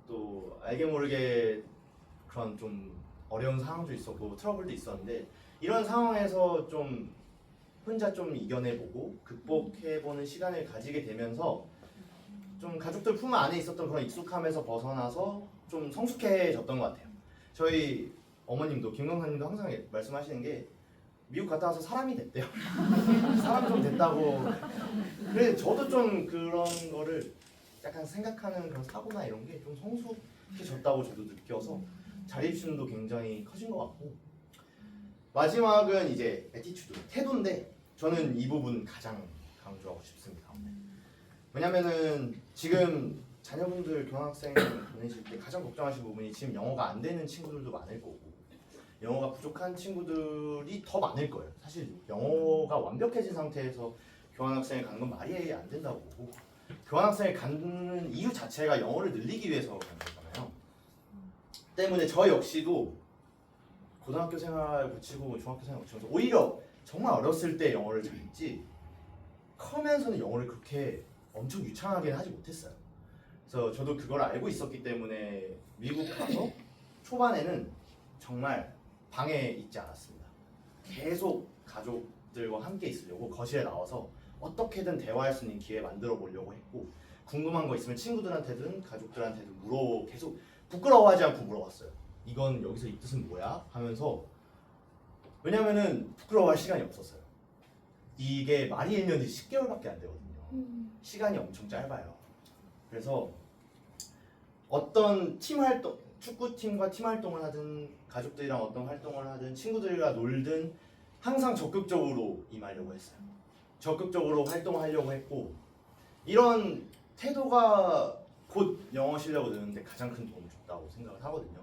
또 알게 모르게 그런 좀 어려운 상황도 있었고 트러블도 있었는데, 이런 상황에서 좀 혼자 좀 이겨내보고 극복해보는 시간을 가지게 되면서 좀 가족들 품 안에 있었던 그런 익숙함에서 벗어나서 좀 성숙해졌던 것 같아요. 저희 어머님도 김광사님도 항상 말씀하시는 게 미국 갔다 와서 사람이 됐대요. 사람 좀 됐다고. 그래서 저도 좀 그런 거를 약간 생각하는 그런 사고나 이런 게 좀 성숙해졌다고 저도 느껴서 자립심도 굉장히 커진 것 같고, 마지막은 이제 애티튜드, 태도인데 저는 이 부분 가장 강조하고 싶습니다. 왜냐면은 지금 자녀분들 교환학생 보내실 때 가장 걱정하시는 부분이 지금 영어가 안 되는 친구들도 많을 거고 영어가 부족한 친구들이 더 많을 거예요. 사실 영어가 완벽해진 상태에서 교환학생을 가는 건 말이 안 된다고 보고, 교환학생을 가는 이유 자체가 영어를 늘리기 위해서 가는 거잖아요. 때문에 저 역시도 고등학교 생활 거치고 중학교 생활 거치면서 오히려 정말 어렸을 때 영어를 잘했지 커면서는 영어를 그렇게 엄청 유창하게는 하지 못했어요. 그래서 저도 그걸 알고 있었기 때문에 미국 가서 초반에는 정말 방에 있지 않았습니다. 계속 가족들과 함께 있으려고 거실에 나와서 어떻게든 대화할 수 있는 기회 만들어 보려고 했고, 궁금한 거 있으면 친구들한테든 가족들한테든 계속 부끄러워하지 않고 물어봤어요. 이건 여기서 이 뜻은 뭐야? 하면서, 왜냐면은 부끄러워할 시간이 없었어요. 이게 말이 일면 10개월밖에 안 되거든요. 시간이 엄청 짧아요. 그래서 어떤 팀 활동, 축구팀과 팀 활동을 하든 가족들이랑 어떤 활동을 하든 친구들과 놀든 항상 적극적으로 임하려고 했어요. 적극적으로 활동하려고 했고, 이런 태도가 곧 영어 실력을 느는데 가장 큰 도움을 줬다고 생각을 하거든요.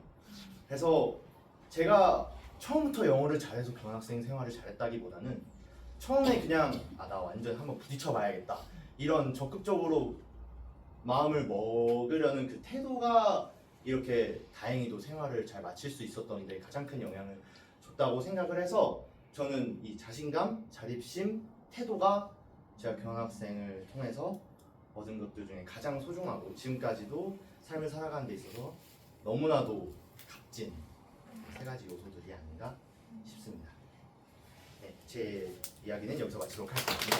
그래서 제가 처음부터 영어를 잘해서 교환학생 생활을 잘했다기보다는 처음에 그냥 나 완전 한번 부딪혀 봐야겠다 이런 적극적으로 마음을 먹으려는 그 태도가 이렇게 다행히도 생활을 잘 마칠 수 있었던 데 가장 큰 영향을 줬다고 생각을 해서, 저는 이 자신감, 자립심, 태도가 제가 교환학생을 통해서 얻은 것들 중에 가장 소중하고 지금까지도 삶을 살아가는 데 있어서 너무나도 값진 세 가지 요소들이 아닌가 싶습니다. 네, 제 이야기는 여기서 마치도록 하겠습니다.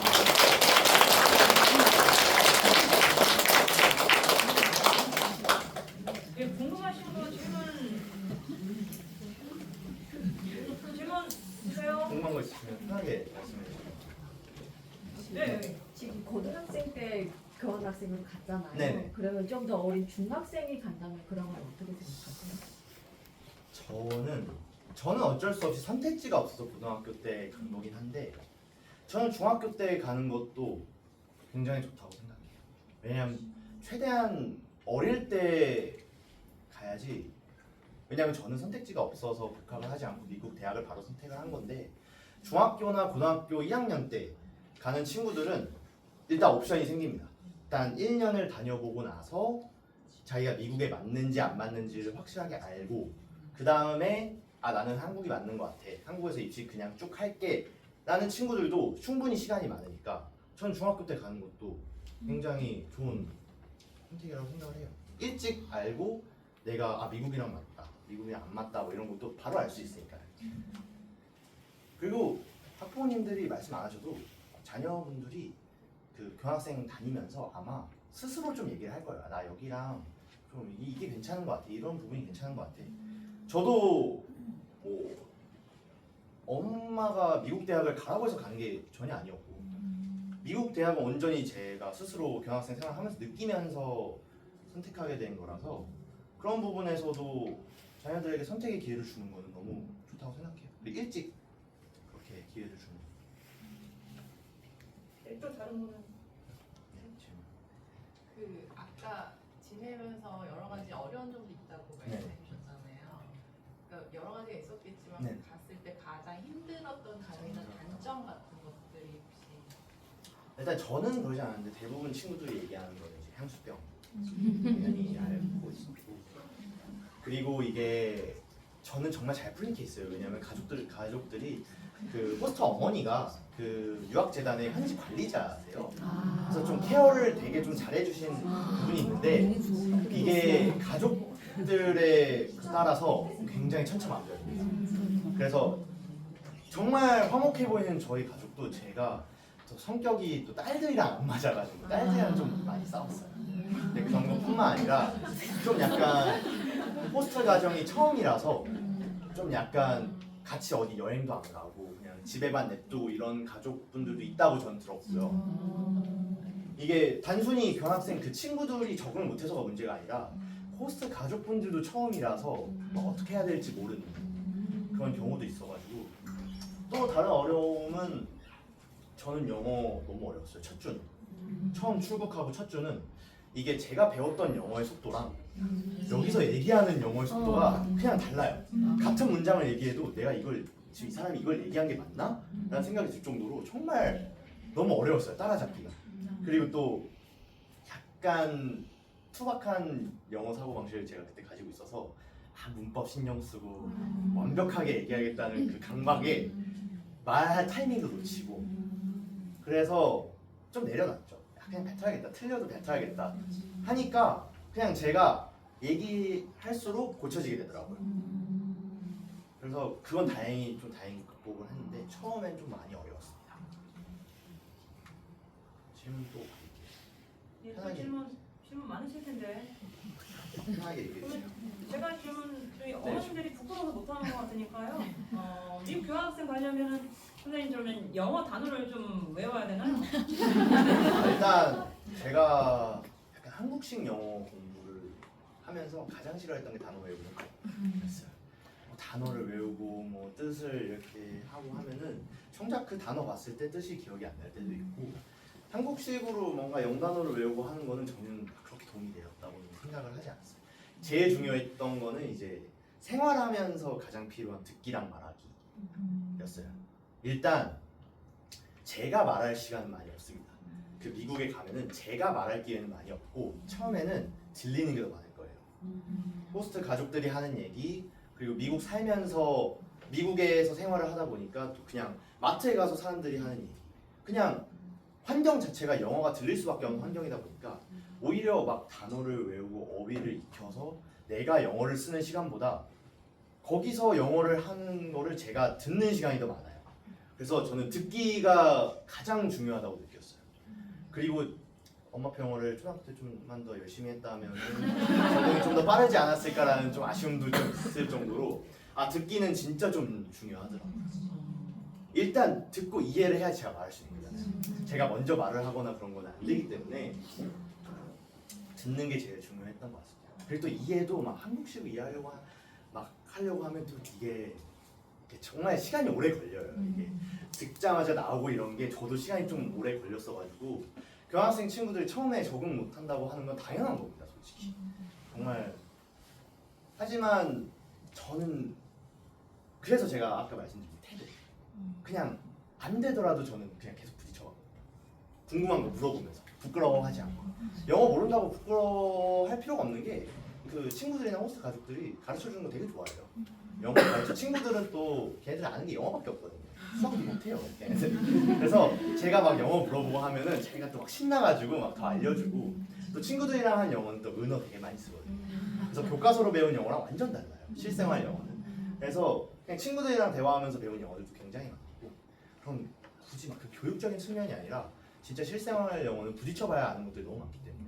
네, 궁금하신 거 질문 주세요. 궁금한 거 있으시면 편하게 말씀해 주세요. 네. 지금 고등학생 때 교환학생으로 갔잖아요. 네네. 그러면 좀 더 어린 중학생이 간다면 그런 건 어떻게 생각하세요? 저는 어쩔 수 없이 선택지가 없어서 고등학교 때 간 거긴 한데, 저는 중학교 때 가는 것도 굉장히 좋다고 생각해요. 왜냐하면 최대한 어릴 때 가야지. 왜냐하면 저는 선택지가 없어서 복학을 하지 않고 미국 대학을 바로 선택을 한 건데, 중학교나 고등학교 1학년 때 가는 친구들은 일단 옵션이 생깁니다. 일단 1년을 다녀보고 나서 자기가 미국에 맞는지 안 맞는지를 확실하게 알고 그 다음에 아 나는 한국이 맞는 것 같아. 한국에서 입시 그냥 쭉 할게. 라는 친구들도 충분히 시간이 많으니까 전 중학교 때 가는 것도 굉장히 좋은 선택이라고 생각을 해요. 일찍 알고 내가 아 미국이랑 맞다, 미국이랑 안 맞다 뭐 이런 것도 바로 알 수 있으니까요. 그리고 학부모님들이 말씀 안 하셔도 자녀분들이 그 교환학생 다니면서 아마 스스로 좀 얘기를 할 거예요. 나 여기랑 좀 이게 괜찮은 것 같아. 이런 부분이 괜찮은 것 같아. 저도 뭐 엄마가 미국 대학을 가라고 해서 가는 게 전혀 아니었고 미국 대학은 온전히 제가 스스로 교환학생 생활하면서 느끼면서 선택하게 된 거라서 그런 부분에서도 자녀들에게 선택의 기회를 주는 거는 너무 좋다고 생각해요. 근데 일찍 그렇게 기회를 주는 거. 네, 또 다른 분은 네, 질문. 그 아까 지내면서 여러 가지 어려운 점도 있다고 말씀해 주셨잖아요. 그러니까 여러 가지가 있었겠지만 네. 갔을 때 가장 힘들었던 점이나 단점 같은 것들이 혹시 일단 저는 그러지 않았는데 대부분 친구들이 얘기하는 거는 이제 향수병 당연히 앓고 있었고 그리고 이게 저는 정말 잘 풀린 케이스예요. 왜냐하면 가족들이 그 호스트 어머니가 그 유학재단의 현지 관리자세요. 그래서 좀 케어를 되게 좀 잘해주신 부분이 있는데 이게 가족들에 따라서 굉장히 천차만별입니다. 그래서 정말 화목해 보이는 저희 가족도 제가 또 성격이 또 딸들이랑 안 맞아가지고 딸들이랑 좀 많이 싸웠어요. 근데 그런 것뿐만 아니라 좀 약간 호스트 가정이 처음이라서 좀 약간 같이 어디 여행도 안 가고 그냥 집에만 냅두고 이런 가족분들도 있다고 전 들었고요. 이게 단순히 교환학생 그 친구들이 적응을 못해서가 문제가 아니라 호스트 가족분들도 처음이라서 뭐 어떻게 해야 될지 모르는 그런 경우도 있어가지고 또 다른 어려움은 저는 영어 너무 어려웠어요. 첫 주는 처음 출국하고 첫 주는 이게 제가 배웠던 영어의 속도랑 여기서 얘기하는 영어의 속도가 그냥 달라요. 같은 문장을 얘기해도 내가 이걸 지금 이 사람이 이걸 얘기한 게 맞나? 라는 생각이 들 정도로 정말 너무 어려웠어요. 따라잡기가. 그리고 또 약간 투박한 영어 사고방식을 제가 그때 가지고 있어서 문법 신경 쓰고 완벽하게 얘기하겠다는 그 강박에 말할 타이밍도 놓치고 그래서 좀 내려놨죠. 그냥 뱉어야겠다. 틀려도 뱉어야겠다. 하니까 그냥 제가 얘기할수록 고쳐지게 되더라고요. 그래서 그건 다행히 극복을 했는데 처음엔 좀 많이 어려웠습니다. 질문 또 예, 또 편하게. 질문 많으실 텐데 편하게 얘기해 주세요. 제가 질문 저희 어머님들이 부끄러워서 못하는 것 같으니까요. 미국 교환학생 가려면은 선생님 그러면 영어 단어를 좀 외워야 되나요? 일단 제가 약간 한국식 영어 공부를 하면서 가장 싫어했던 게 단어 외우는 거였어요. 뭐 단어를 외우고 뭐 뜻을 이렇게 하고 하면은 정작 그 단어 봤을 때 뜻이 기억이 안 날 때도 있고 한국식으로 뭔가 영단어를 외우고 하는 거는 저는 그렇게 도움이 되었다고는 생각을 하지 않았어요. 제일 중요했던 거는 이제 생활하면서 가장 필요한 듣기랑 말하기였어요. 일단 제가 말할 시간은 많이 없습니다. 그 미국에 가면은 제가 말할 기회는 많이 없고 처음에는 들리는 게 더 많을 거예요. 호스트 가족들이 하는 얘기 그리고 미국 살면서 미국에서 생활을 하다 보니까 또 그냥 마트에 가서 사람들이 하는 얘기 그냥 환경 자체가 영어가 들릴 수밖에 없는 환경이다 보니까 오히려 막 단어를 외우고 어휘를 익혀서 내가 영어를 쓰는 시간보다 거기서 영어를 하는 거를 제가 듣는 시간이 더 많아요. 그래서 저는 듣기가 가장 중요하다고 느꼈어요. 그리고 엄마표 영어를 초등학교 때 좀만 더 열심히 했다면 적응이 좀 더 빠르지 않았을까라는 좀 아쉬움도 좀 있을 정도로 듣기는 진짜 좀 중요하더라고요. 일단 듣고 이해를 해야 제가 말할 수 있는 거잖아요. 제가 먼저 말을 하거나 그런 건 안 되기 때문에 듣는 게 제일 중요했던 것 같습니다. 그리고 또 이해도 막 한국식으로 이해하려고 막 하려고 하면 또 이게 정말 시간이 오래 걸려요. 이게 듣자마자 나오고 이런 게 저도 시간이 좀 오래 걸렸어가지고 교환학생 친구들이 처음에 적응 못한다고 하는 건 당연한 겁니다, 솔직히. 정말. 하지만 저는 그래서 제가 아까 말씀드린 태도. 그냥 안 되더라도 저는 그냥 계속 부딪혀가고 궁금한 거 물어보면서 부끄러워하지 않고. 영어 모른다고 부끄러워할 필요가 없는 게 그 친구들이나 호스트 가족들이 가르쳐 주는 거 되게 좋아해요. 영어 가르쳐 친구들은 또 걔네들 아는 게 영어밖에 없거든요. 수학도 못해요. 걔네들. 그래서 제가 막 영어 물어보고 하면은 자기가 또 막 신나가지고 막 더 알려주고 또 친구들이랑 한 영어는 또 은어 되게 많이 쓰거든요. 그래서 교과서로 배운 영어랑 완전 달라요. 실생활 영어는. 그래서 그냥 친구들이랑 대화하면서 배운 영어들도 굉장히 많고 그럼 굳이 막 그 교육적인 측면이 아니라 진짜 실생활 영어는 부딪혀봐야 아는 것들이 너무 많기 때문에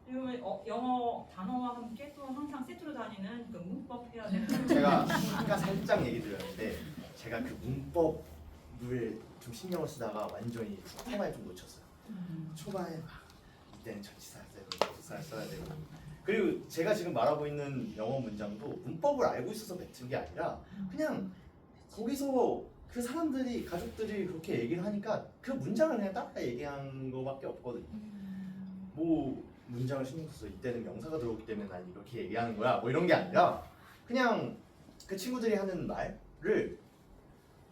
그러면 영어 단어와 함께 또 항상 세트로 다니는 그 문법 해야 되는 제가 아까 살짝 얘기 드렸는데 제가 그 문법을 좀 신경을 쓰다가 완전히 초반에 좀 놓쳤어요. 초반에 막 이때는 전치사 써야 되고 부사를 써야 되고 그리고 제가 지금 말하고 있는 영어 문장도 문법을 알고 있어서 뱉은 게 아니라 그냥 거기서 그 사람들이 가족들이 그렇게 얘기를 하니까 그 문장을 그냥 따라 얘기한 거밖에 없거든요. 뭐 문장을 신경 써서 이때는 명사가 들어오기 때문에 난 이렇게 얘기하는 거야 뭐 이런 게 아니라 그냥 그 친구들이 하는 말을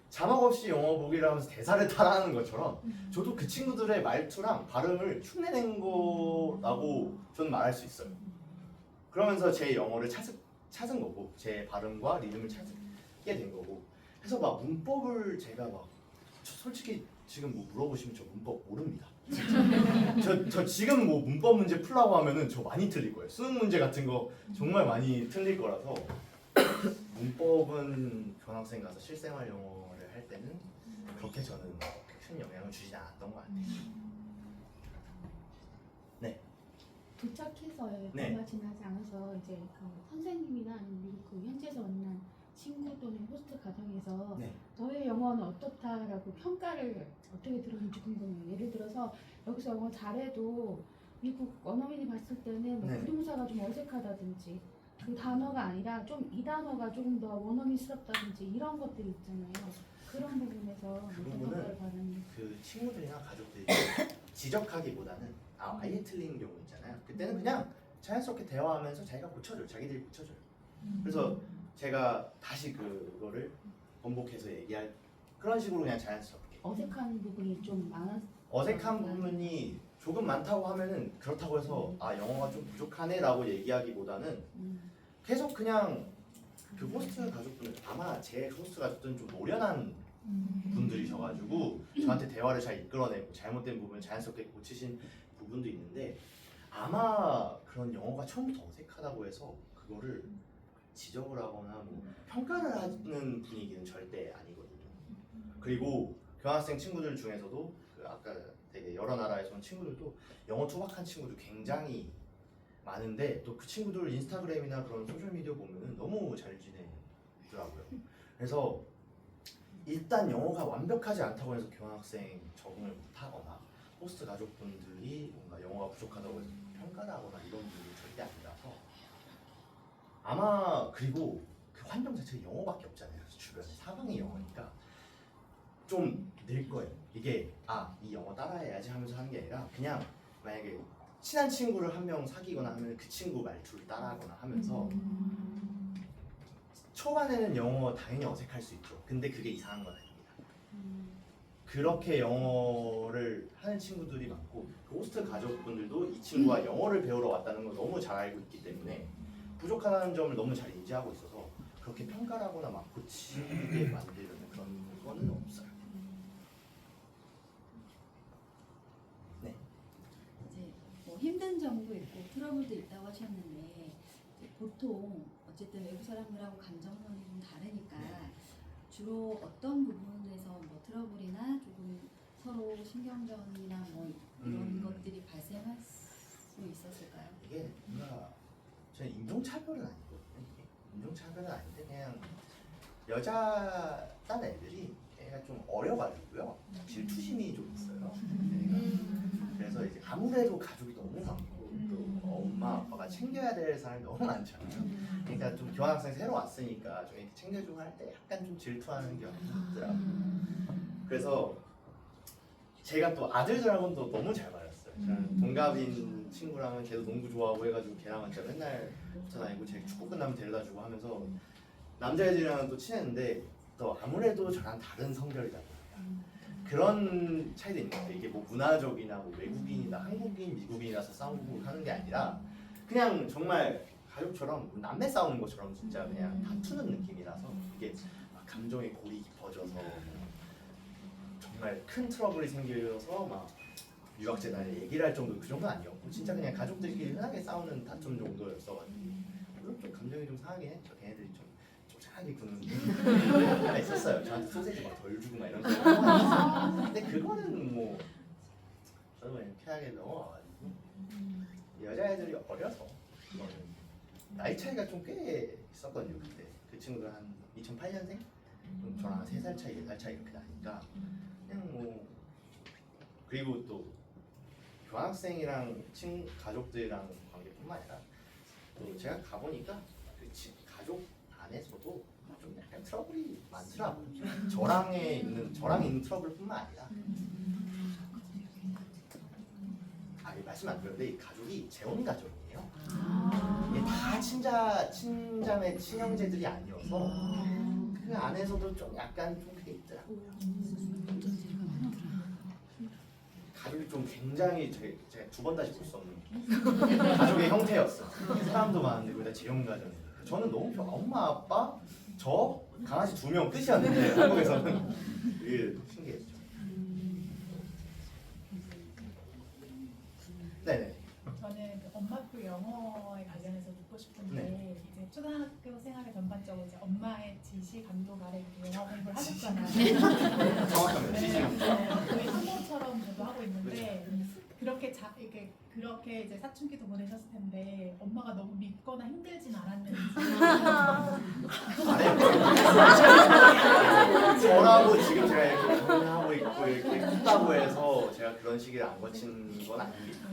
자막 없이 영어 보기를 하면서 대사를 따라하는 것처럼 저도 그 친구들의 말투랑 발음을 흉내낸 거라고 저는 말할 수 있어요. 그러면서 제 영어를 찾은 거고 제 발음과 리듬을 찾게 된 거고 그래서 막 문법을 제가 막 솔직히 지금 뭐 물어보시면 저 문법 모릅니다. 저 지금 뭐 문법 문제 풀라고 하면은 저 많이 틀릴 거예요. 수능 문제 같은 거 정말 많이 틀릴 거라서 문법은 교환학생 가서 실생활 영어를 할 때는 그렇게 저는 큰 영향을 주지 않았던 것 같아요. 네. 도착해서 네. 얼마 지나지 않아서 이제 그 선생님이나 아니면 미국 그 현지에서 만난 친구 또는 호스트 가정에서 네. 너의 영어는 어떻다라고 평가를 어떻게 들었는지 궁금해요. 예를 들어서 여기서 영어 잘해도 미국 원어민이 봤을 때는 뭐 네. 부동사가 좀 어색하다든지 그 단어가 아니라 좀 이 단어가 조금 더 원어민스럽다든지 이런 것들이 있잖아요. 그런 부분에서 그 어떤 부분은 평가를 받았는지. 그 친구들이나 가족들이 지적하기보다는 아예 틀린 경우 있잖아요. 그때는 그냥 자연스럽게 대화하면서 자기가 고쳐줘요. 자기들이 고쳐줘요. 그래서 제가 다시 그거를 번복해서 얘기할 그런 식으로 그냥 자연스럽게 어색한 부분이 좀 많았. 어색한 부분이 조금 많다고 하면은 그렇다고 해서 아 영어가 좀 부족하네라고 얘기하기보다는 계속 그냥 그 호스트 가족분들 아마 제 호스트 가족들은 좀 노련한 분들이셔가지고 저한테 대화를 잘 이끌어내고 잘못된 부분을 자연스럽게 고치신 부분도 있는데 아마 그런 영어가 처음부터 어색하다고 해서 그거를 지적을 하거나 뭐 평가를 하는 분위기는 절대 아니거든요. 그리고 교환학생 친구들 중에서도 그 아까 되게 여러 나라에서 온 친구들도 영어 투박한 친구들 굉장히 많은데 또 그 친구들 인스타그램이나 그런 소셜미디어 보면은 너무 잘 지내더라고요. 그래서 일단 영어가 완벽하지 않다고 해서 교환학생 적응을 못하거나 호스트 가족분들이 뭔가 영어가 부족하다고 해서 평가를 하거나 이런 분이 절대 아니라서 아마 그리고 그 환경 자체가 영어밖에 없잖아요. 주변에 사방이 영어니까 좀 늘 거예요. 이게 이 영어 따라해야지 하면서 하는 게 아니라 그냥 만약에 친한 친구를 한 명 사귀거나 하면 그 친구 말투를 따라하거나 하면서 초반에는 영어 당연히 어색할 수 있죠. 근데 그게 이상한 건 아닙니다. 그렇게 영어를 하는 친구들이 많고 그 호스트 가족분들도 이 친구가 영어를 배우러 왔다는 걸 너무 잘 알고 있기 때문에 부족하다는 점을 너무 잘 인지하고 있어서 그렇게 평가를 하거나 막 고치게 만들는 그런 거는 없어요. 네. 이제 뭐 힘든 점도 있고 트러블도 있다고 하셨는데 이제 보통 어쨌든 외국 사람들하고 감정선이 좀 다르니까 주로 어떤 부분에서 뭐 트러블이나 조금 서로 신경전이나 뭐 이런 것들이 발생할 수 있었을까요? 이게 뭔가 저는 인종차별은 아니거든요. 이게 인종차별은 아닌데 그냥 여자 딴 애들이 애가 좀 어려가지고요. 질투심이 좀 있어요. 애가. 그래서 이제 아무래도 가족이 너무 많고 또 엄마 아빠가 챙겨야 될 사람이 너무 많잖아요. 그러니까 좀 교환학생 새로 왔으니까 좀 이렇게 챙겨주고 할 때 약간 좀 질투하는 경향이 있더라고요. 그래서 제가 또 아들들하고는 또 너무 잘 맞았어요. 저는 동갑인 친구랑은 걔도 농구 좋아하고 해가지고 걔랑은 진짜 맨날 붙어 다니고 제 축구 끝나면 데려다주고 하면서 남자애들이랑은 또 친했는데 또 아무래도 저랑 다른 성별이다 보니까 그런 차이도 있는 것 같아요. 이게 뭐 문화적이나 뭐 외국인이나 한국인, 미국인이라서 싸우고 하는 게 아니라 그냥 정말 가족처럼 남매 싸우는 것처럼 진짜 그냥 다투는 느낌이라서 이게 막 감정의 골이 깊어져서 정말 큰 트러블이 생겨서 막 유학재단에 얘기를 할 정도 그 정도는 아니었고 진짜 그냥 가족들끼리 흔하게 싸우는 다툼 정도였어가지고 물론 좀 감정이 좀 상하긴 했죠. 걔네들이 좀 쫓아하게 구는 때가 있었어요. 저한테 소세지 막 덜 주고 막 이런 거 있었어요. 근데 그거는 뭐 저도 그냥 피하게 넘어가가지고 여자애들이 어려서 그거는 나이 차이가 좀 꽤 있었거든요. 그때 그 친구들 한 2008년생? 저랑 한 3살 차이, 4살 차이 이렇게 나니까 그냥 뭐 그리고 또 교환학생이랑 가족들이랑 관계뿐만 아니라 또 제가 가보니까 그 가족 안에서도 좀 약간 트러블이 많더라고요. 저랑 있는 트러블뿐만 아니라 말씀 안 드렸는데 이 가족이 재혼 가족이에요. 이게 다 친자매 친형제들이 아니어서 그 안에서도 좀 약간 좀 그게 있더라고요. 가족이 좀 굉장히 제가 2번 다시 볼 수 없는 가족의 형태였어. 사람도 많은데 거기다 재혼 가정이에요. 저는 너무 엄마 아빠 저 강아지 2명 끝이었는데 한국에서는 이게 신기했죠. 네네. 저는 그 엄마표 영어에 관련해서 묻고 싶은데 이제 초등학교 생활에 전반적으로 이제 엄마의 지시 감독 아래 이렇게 영어 공부를 하셨잖아요. 정확합니다. 지시 감독. 거의 한국처럼 저도 하고 있는데 그렇게 이제 사춘기도 보내셨을 텐데 엄마가 너무 믿거나 힘들진 않았는지. 저라고 지금 제가 이렇게 결혼하고 있고 이렇게 컸다고 해서 제가 그런 시기를 안 거친 건 아닙니다.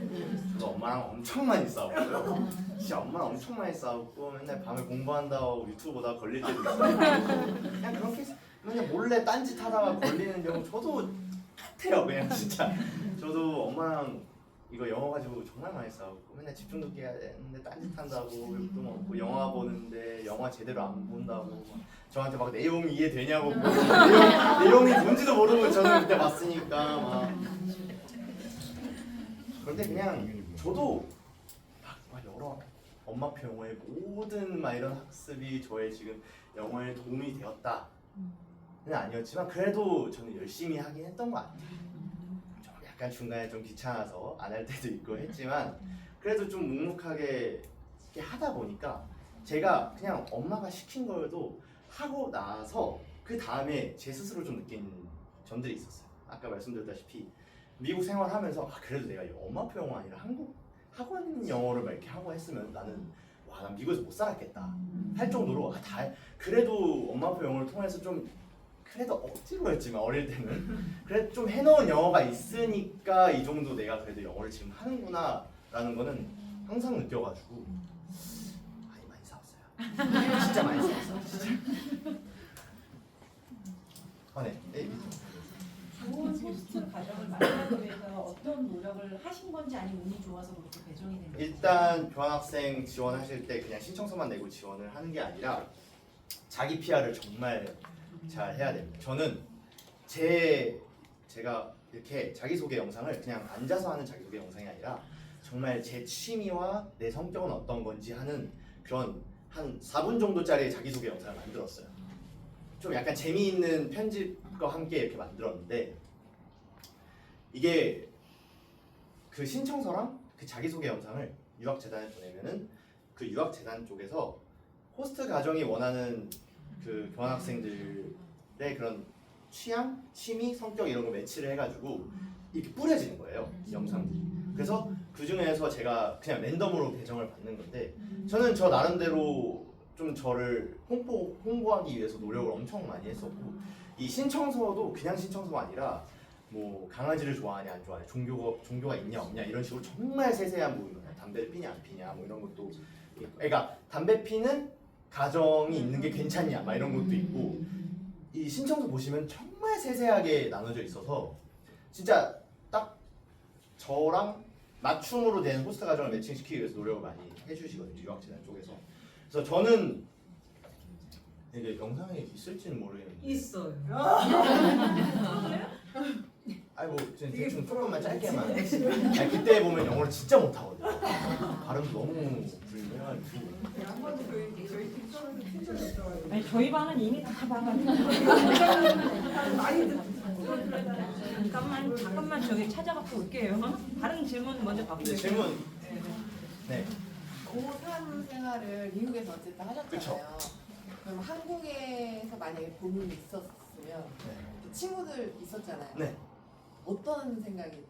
저도 엄마랑 엄청 많이 싸웠고요. 진짜 엄마랑 엄청 많이 싸웠고 맨날 밤에 공부한다고 유튜브 보다가 걸릴 때도 있어요. 그냥 그렇게 맨날 몰래 딴짓 하다가 걸리는 경우 저도 같아요. 그냥 진짜 저도 엄마랑 이거 영어 가지고 정말 많이 싸웠고 맨날 집중도 깨야 되는데 딴짓한다고 욕도 먹고 영화 보는데 영화 제대로 안 본다고 막 저한테 막 내용이 이해되냐고 내용이 뭔지도 모르고 저는 그때 봤으니까 막 그런데 그냥 저도 막 여러 엄마표 영어의 모든 막 이런 학습이 저의 지금 영어에 도움이 되었다는 아니었지만 그래도 저는 열심히 하긴 했던 것 같아요. 약간 중간에 좀 귀찮아서 안 할 때도 있고 했지만 그래도 좀 묵묵하게 이렇게 하다 보니까 제가 그냥 엄마가 시킨 걸도 하고 나서 그 다음에 제 스스로 좀 느낀 점들이 있었어요. 아까 말씀드렸다시피 미국 생활하면서 그래도 내가 엄마표 영어 아니라 한국 학원 영어를 막 이렇게 하고 했으면 나는 난 미국에서 못 살았겠다 할 정도로 그래도 엄마표 영어를 통해서 좀 그래도 억지로 했지만 어릴 때는 그래도 좀 해놓은 영어가 있으니까 이 정도 내가 그래도 영어를 지금 하는구나 라는 거는 항상 느껴가지고 많이 싸웠어요. 진짜 많이 싸웠어요. 진짜. 네. 좋은 호스트 가정을 만들기 위해서 어떤 노력을 하신 건지 아니면 운이 좋아서 그렇게 배정이 된 건지. 일단 교환학생 지원하실 때 그냥 신청서만 내고 지원을 하는 게 아니라 자기 PR을 정말 잘 해야 됩니다. 저는 제가 이렇게 자기소개 영상을 그냥 앉아서 하는 자기소개 영상이 아니라 정말 제 취미와 내 성격은 어떤 건지 하는 그런 한 4분 정도짜리 자기소개 영상을 만들었어요. 좀 약간 재미있는 편집과 함께 이렇게 만들었는데 이게 그 신청서랑 그 자기소개 영상을 유학재단에 보내면은 그 유학재단 쪽에서 호스트 가정이 원하는 그 교환학생들의 그런 취향, 취미, 성격 이런 거 매치를 해가지고 이렇게 뿌려지는 거예요, 영상들이. 그래서 그 중에서 제가 그냥 랜덤으로 배정을 받는 건데 저는 저 나름대로 좀 저를 홍보하기 위해서 노력을 엄청 많이 했었고 이 신청서도 그냥 신청서가 아니라 뭐 강아지를 좋아하냐 안 좋아하냐, 종교가 있냐 없냐 이런 식으로 정말 세세한 부분, 담배를 피냐 안 피냐 뭐 이런 것도 있고, 그러니까 담배 피는 가정이 있는 게 괜찮냐 막 이런 것도 있고 이 신청서 보시면 정말 세세하게 나눠져 있어서 진짜 딱 저랑 맞춤으로 된 호스트 가정을 매칭시키기 위해서 노력을 많이 해주시거든요, 유학재단 쪽에서. 그래서 저는 이게 영상에 있을지는 모르겠는데 있어요. 아니 뭐 대충 조금만 짧게만. 아니 그때 보면 영어를 진짜 못하거든요. 발음도 너무 불리해가지고. 아니 저희 반은 이미 다 봐가지고. 잠깐만 저기 찾아갖고 올게요. 다른 질문 먼저 받고. 근데 질문. 네. 고3 생활을 미국에서 어쨌든 하셨잖아요. 그쵸. 그럼 한국에서 만약에 본인이 있었으면 네. 친구들 있었잖아요. 네. 어떤 생각이 들어요?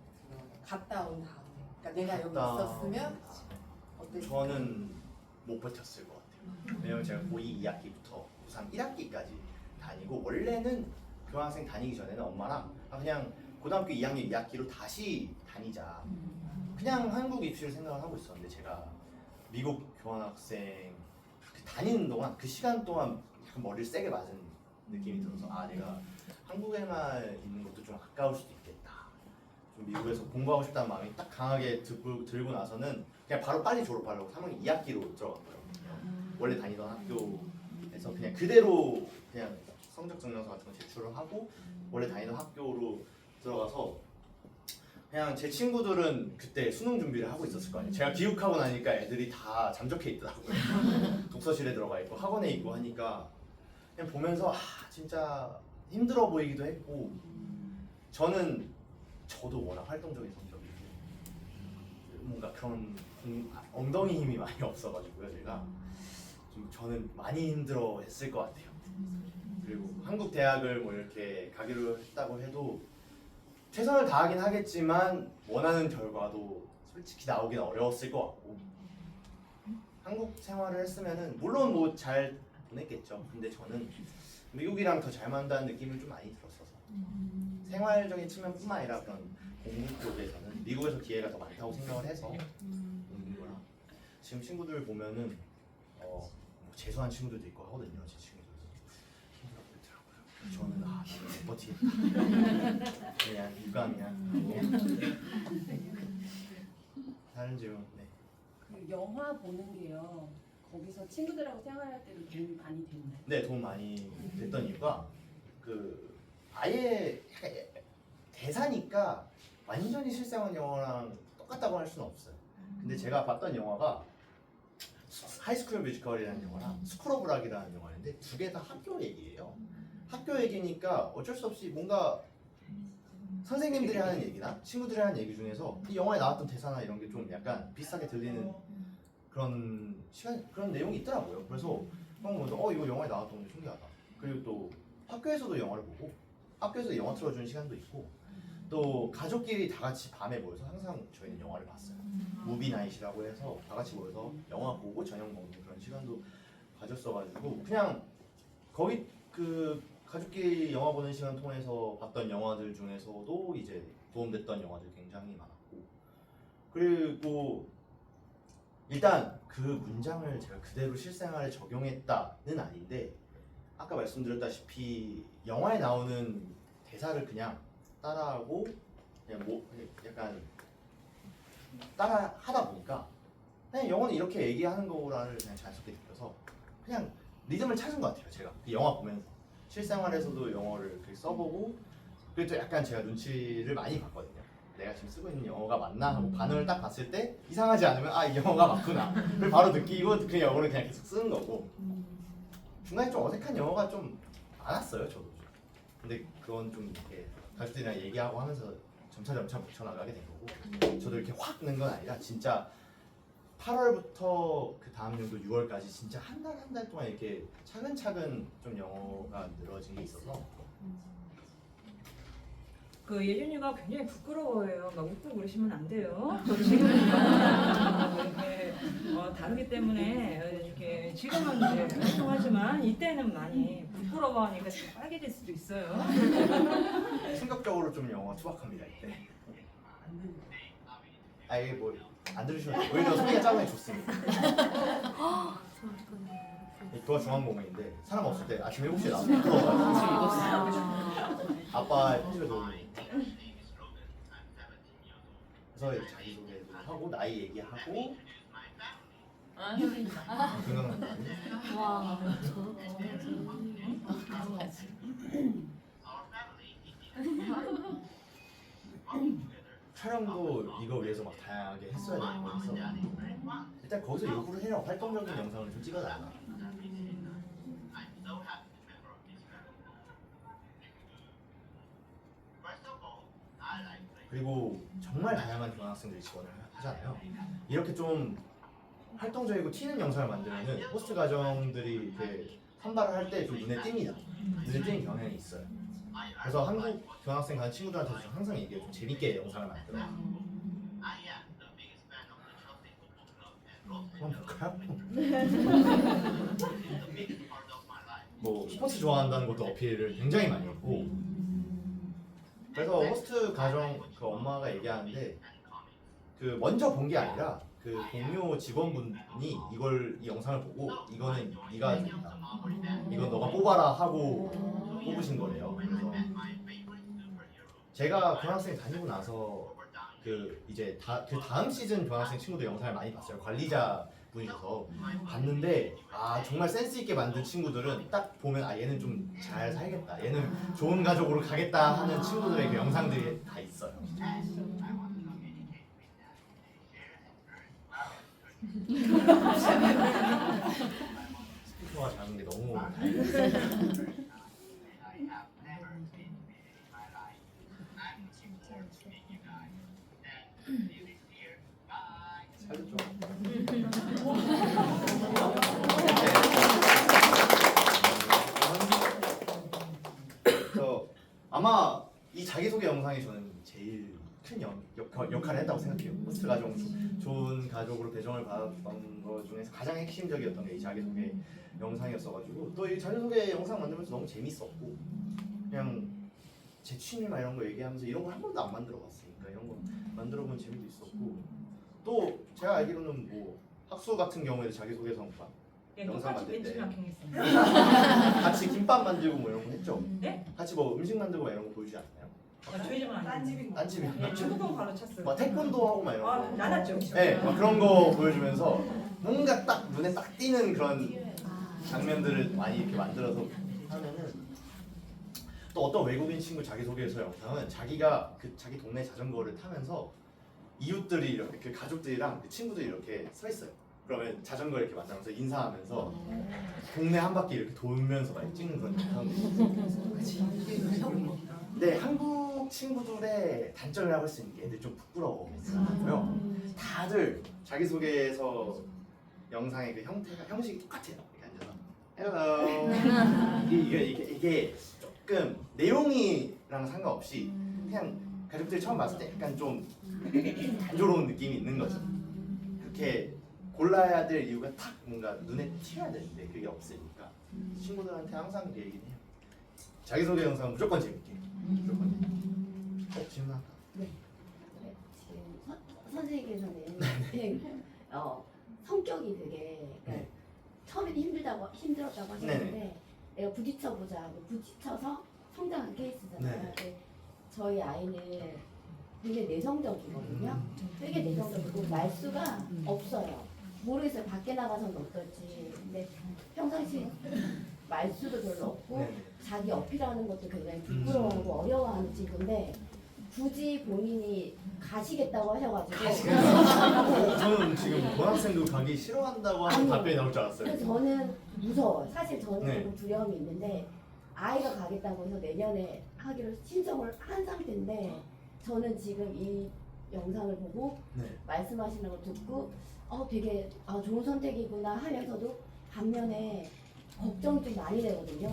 갔다 온 다음에. 그러니까 내가 여기 갔다- 있었으면 어땠을까요? 저는 못 버텼을 것 같아요. 왜냐면 제가 고2 2학기부터 고3 1학기까지 다니고 원래는 교환학생 다니기 전에는 엄마랑 그냥 고등학교 2학년 2학기로 다시 다니자. 그냥 한국 입시를 생각을 하고 있었는데 제가 미국 교환학생 다니는 동안 그 시간 동안 약간 머리를 세게 맞은 느낌이 들어서 아 내가 한국에만 있는 것도 좀 아까울 수도 있겠다. 좀 미국에서 공부하고 싶다는 마음이 딱 강하게 들고 나서는 그냥 바로 빨리 졸업하려고 3학년 2학기로 들어갔고요. 원래 다니던 학교에서 그냥 그대로 그냥 성적 증명서 같은 거 제출을 하고 원래 다니던 학교로 들어가서 그냥 제 친구들은 그때 수능 준비를 하고 있었을 거 아니에요. 제가 귀국하고 나니까 애들이 다 잠적해 있더라고요. 독서실에 들어가 있고 학원에 있고 하니까 그냥 보면서 아 진짜 힘들어 보이기도 했고 저도 워낙 활동적인 성격이고 뭔가 그런 엉덩이 힘이 많이 없어가지고요. 제가 좀 저는 많이 힘들어 했을 것 같아요. 그리고 한국 대학을 뭐 이렇게 가기로 했다고 해도 최선을 다하긴 하겠지만 원하는 결과도 솔직히 나오긴 어려웠을 것 같고 한국 생활을 했으면은 물론 뭐 잘 보냈겠죠. 근데 저는 미국이랑 더 잘 맞는다는 느낌을 좀 많이 들었어서 생활적인 측면뿐만 아니라 그런 공부 쪽에서는 미국에서 기회가 더 많다고 생각을 해서 오는 거라 지금 친구들 보면은 뭐 재수한 친구들도 있고 하거든요. 제 친구들도 힘들어 보이더라고요. 저는 나는 못 버티겠다. 그냥 유감이야. 다른 질문. 네. 그 영화 보는 게요. 거기서 친구들하고 생활할 때도 도움이 많이 됐나요? 네, 도움 많이 됐던 이유가 그 아예 약간 대사니까 완전히 실생활 영화랑 똑같다고 할 수는 없어요. 근데 제가 봤던 영화가 하이스쿨 뮤지컬이라는 영화랑 스쿨 오브 락이라는 영화인데 두 개 다 학교 얘기예요. 학교 얘기니까 어쩔 수 없이 뭔가 선생님들이 하는 얘기나 친구들이 하는 얘기 중에서 이 영화에 나왔던 대사나 이런 게 좀 약간 비슷하게 들리는 그런 내용이 있더라고요. 그래서 막 먼저 이거 영화에 나왔던 게 신기하다. 그리고 또 학교에서도 영화를 보고 학교에서 영화 틀어주는 시간도 있고 또 가족끼리 다 같이 밤에 모여서 항상 저희는 영화를 봤어요. 무비 나잇이라고 해서 다 같이 모여서 영화 보고 저녁 먹는 그런 시간도 가졌어가지고 그냥 거기 그 가족끼리 영화 보는 시간 통해서 봤던 영화들 중에서도 이제 도움됐던 영화들 굉장히 많았고 그리고 일단 그 문장을 제가 그대로 실생활에 적용했다는 아닌데 아까 말씀드렸다시피 영화에 나오는 대사를 그냥 따라하고 그냥 뭐 약간 따라 하다 보니까 그냥 영어는 이렇게 얘기하는 거라를 그냥 자연스럽게 느껴서 그냥 리듬을 찾은 것 같아요. 제가 그 영화 보면서 실생활에서도 영어를 그렇게 써보고 그리고 또 약간 제가 눈치를 많이 봤거든요. 내가 지금 쓰고 있는 영어가 맞나 하고 반응을 딱 봤을 때 이상하지 않으면 아 이 영어가 맞구나 그걸 바로 느끼고 그 영어를 그냥 계속 쓰는 거고 중간에 좀 어색한 영어가 좀 많았어요. 저도 좀. 근데 그건 좀 이렇게 가족들이랑 얘기하고 하면서 점차 붙여나가게 된 거고 저도 이렇게 확 는 건 아니라 진짜 8월부터 그 다음 연도 6월까지 진짜 한 달 동안 이렇게 차근차근 좀 영어가 늘어진 게 있어서 그 예준이가 굉장히 부끄러워해요. 막 웃고 그러시면 안 돼요. 저 지금 이렇게 다르기 때문에 이렇게 지금은 이제 활동하지만 이때는 많이 부끄러워하니까 좀 빨개질 수도 있어요. 충격적으로 좀 영어 투박합니다 이때. 아예 뭐 안 들으셔도 돼요. 오히려 소리가 작으면 좋습니다. 그거 중앙공원인데 사람 없을 때 아침 7시에 나와서 부끄러워가지고 아빠 편집에 도움이 그래서 이제 자기소개도 하고 나이 얘기하고 생각나는 와, 촬영도 이거 위해서 막 다양하게 했어야 되는 거라서 일단 거기서 요구를 해요. 활동적인 영상을 좀 찍어달라. 그리고 정말 다양한 교환학생들이 지원을 하잖아요. 이렇게 좀 활동적이고 튀는 영상을 만들면은 호스트 가정들이 이렇게 선발을 할 때 좀 눈에 띕니다. 눈에 띄는 경향이 있어요. 그래서 한국 교환학생 가는 친구들한테 좀 항상 얘기해요. 좀 재밌게 영상을 만들어. 한번 볼까요? 뭐 스포츠 좋아한다는 것도 어필을 굉장히 많이 했고, 그래서 호스트 가정 그 엄마가 얘기하는데 그 먼저 본 게 아니라 그 동료 직원분이 이 영상을 보고 이거는 네가 된다, 이건 너가 뽑아라 하고 뽑으신 거래요. 그래서 제가 교환학생 다니고 나서 그 이제 그 다음 시즌 교환학생 친구들 영상을 많이 봤어요. 관리자 분이셔서 봤는데 정말 센스 있게 만든 친구들은 딱 보면 얘는 좀 잘 살겠다, 얘는 좋은 가족으로 가겠다 하는 친구들의 그 영상들이 다 있어요. 스피커가 작은 게 너무 다행이에요. 살렸죠. 그래서 아마 이 자기소개 영상이 저는 제일 큰 역할을 했다고 생각해요. 호스트 가정 좋은 가족으로 배정을 받았던 것 중에서 가장 핵심적이었던 게 이 자기소개 영상이었어가지고 또 이 자기소개 영상 만들면서 너무 재밌었고 그냥 제 취미나 이런 거 얘기하면서 이런 거 한 번도 안 만들어봤으니까 이런 거 만들어본 재미도 있었고 또 제가 알기로는 뭐 학수 같은 경우에도 자기소개 성과 네, 영상 똑같이 만들 때 벤치마킹 했어요. 같이 김밥 만들고 뭐 이런 거 했죠? 네? 같이 뭐 음식 만들고 이런 거 보여주지 않나요? 저희 집은 안 집인 딴집이 네, 중국은 가르쳤어요. 막 태권도 하고 막 이런 거 나눴죠. 네, 막 그런 거 보여주면서 뭔가 딱 눈에 딱 띄는 그런 장면들을 많이 이렇게 만들어서 하면은 또 어떤 외국인 친구 자기소개서 영상은 자기가 그 자기 동네 자전거를 타면서 이웃들이 이렇게 그 가족들이랑 그 친구들이 이렇게 서 있어요. 그러면 자전거 이렇게 만나면서 인사하면서 동네 한 바퀴 이렇게 돌면서 많이 찍는 그런 영상들이 있어요. 네, 한국 친구들의 단점이라고 할 수 있는 게 애들 좀 부끄러워하고요. 다들 자기소개서 영상의 그 형식이 똑같아요. 이렇게 앉아서 헬로 이게 조금 내용이랑 상관없이 그냥 가족들이 처음 봤을 때 약간 좀 단조로운 느낌이 있는 거죠. 그렇게 골라야 될 이유가 딱 뭔가 눈에 튀어야 되는데 그게 없으니까 친구들한테 항상 그 얘기는 해요. 자기소개 영상은 무조건 재밌게. 무조건 재밌게. 질문할까? 네, 지금 선생님께서는 성격이 되게 그러니까 처음에는 힘들었다고 하셨는데 내가 부딪혀보자, 부딪혀서 성장한 케이스잖아요. 근데 저희 아이는 되게 내성적이거든요. 되게 내성적이고 말수가 없어요. 모르겠어요. 밖에 나가서는 어떨지. 근데 평상시 말수도 별로 없고 자기 어필하는 것도 굉장히 부끄러워하고 어려워하는 친구인데 굳이 본인이 가시겠다고 하셔가지고 저는 지금 고등학생도 가기 싫어한다고 하는 답변이 나올 줄 알았어요. 그래서 저는 무서워요. 사실 저는 조금 두려움이 있는데 아이가 가겠다고 해서 내년에 하기로 신청을 한 상태인데 저는 지금 이 영상을 보고 말씀하시는 걸 듣고 되게 좋은 선택이구나 하면서도 반면에 걱정이 좀 많이 되거든요.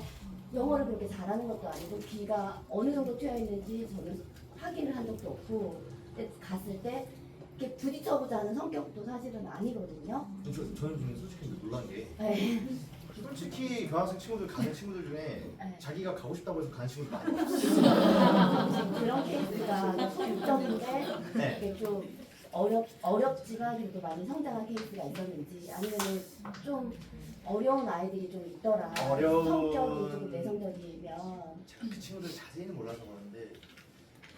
영어를 그렇게 잘하는 것도 아니고 귀가 어느 정도 트여 있는지 저는 확인을 한 적도 없고 근데 갔을 때 이렇게 부딪혀보자는 성격도 사실은 아니거든요. 저는 좀 솔직히 놀란 게 네. 솔직히 교환학생 친구들 가는 친구들 중에 자기가 가고 싶다고 해서 가는 친구들 많이 그런 케이스가 소극적인데 이게 좀 어렵지만 그래도 많이 성장한 케이스가 있었는지 아니면 좀 어려운 아이들이 좀 있더라. 성격이 좀 내성적이면 제가 그 친구들 자세히는 몰라서 그러는데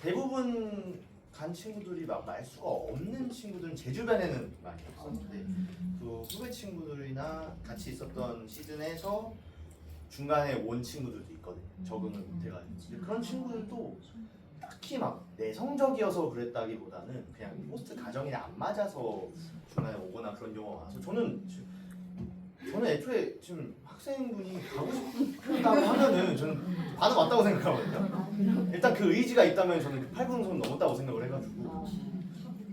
대부분 간 친구들이 막 말수가 없는 친구들은 제 주변에는 많이 없었는데 그 후배 친구들이나 같이 있었던 시즌에서 중간에 온 친구들도 있거든요. 적응을 못해가지고 근데 그런 친구들도 특히 막 내성적이어서 그랬다기보다는 그냥 호스트 가정이 안 맞아서 중간에 오거나 그런 경우가 많아서 저는 애초에 지금 학생분이 가고 싶다고 하면은 저는 반응 왔다고 생각하거든요. 일단 그 의지가 있다면 저는 그 8분은 넘었다고 생각을 해가지고,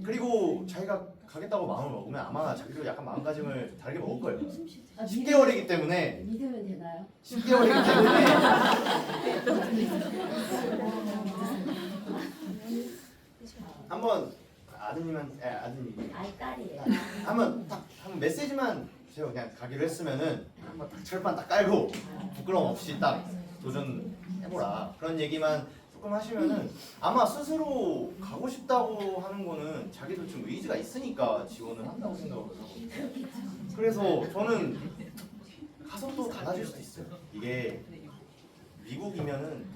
그리고 자기가 가겠다고 마음을 먹으면 아마 자기도 약간 마음가짐을 다르게 먹을 거예요. 10개월이기 때문에 믿으면 되나요? 10개월이기 때문에 한번 아드님이 아이 딸이에요. 한번 메시지만 제가 그냥 가기로 했으면은 한번 딱 철판 딱 깔고 부끄러움 없이 딱 도전해보라 그런 얘기만 조금 하시면은 아마 스스로 가고 싶다고 하는 거는 자기도 좀 의지가 있으니까 지원을 한다고 생각을 하고, 그래서 저는 가서 또 달라질 수도 있어요. 이게 미국이면은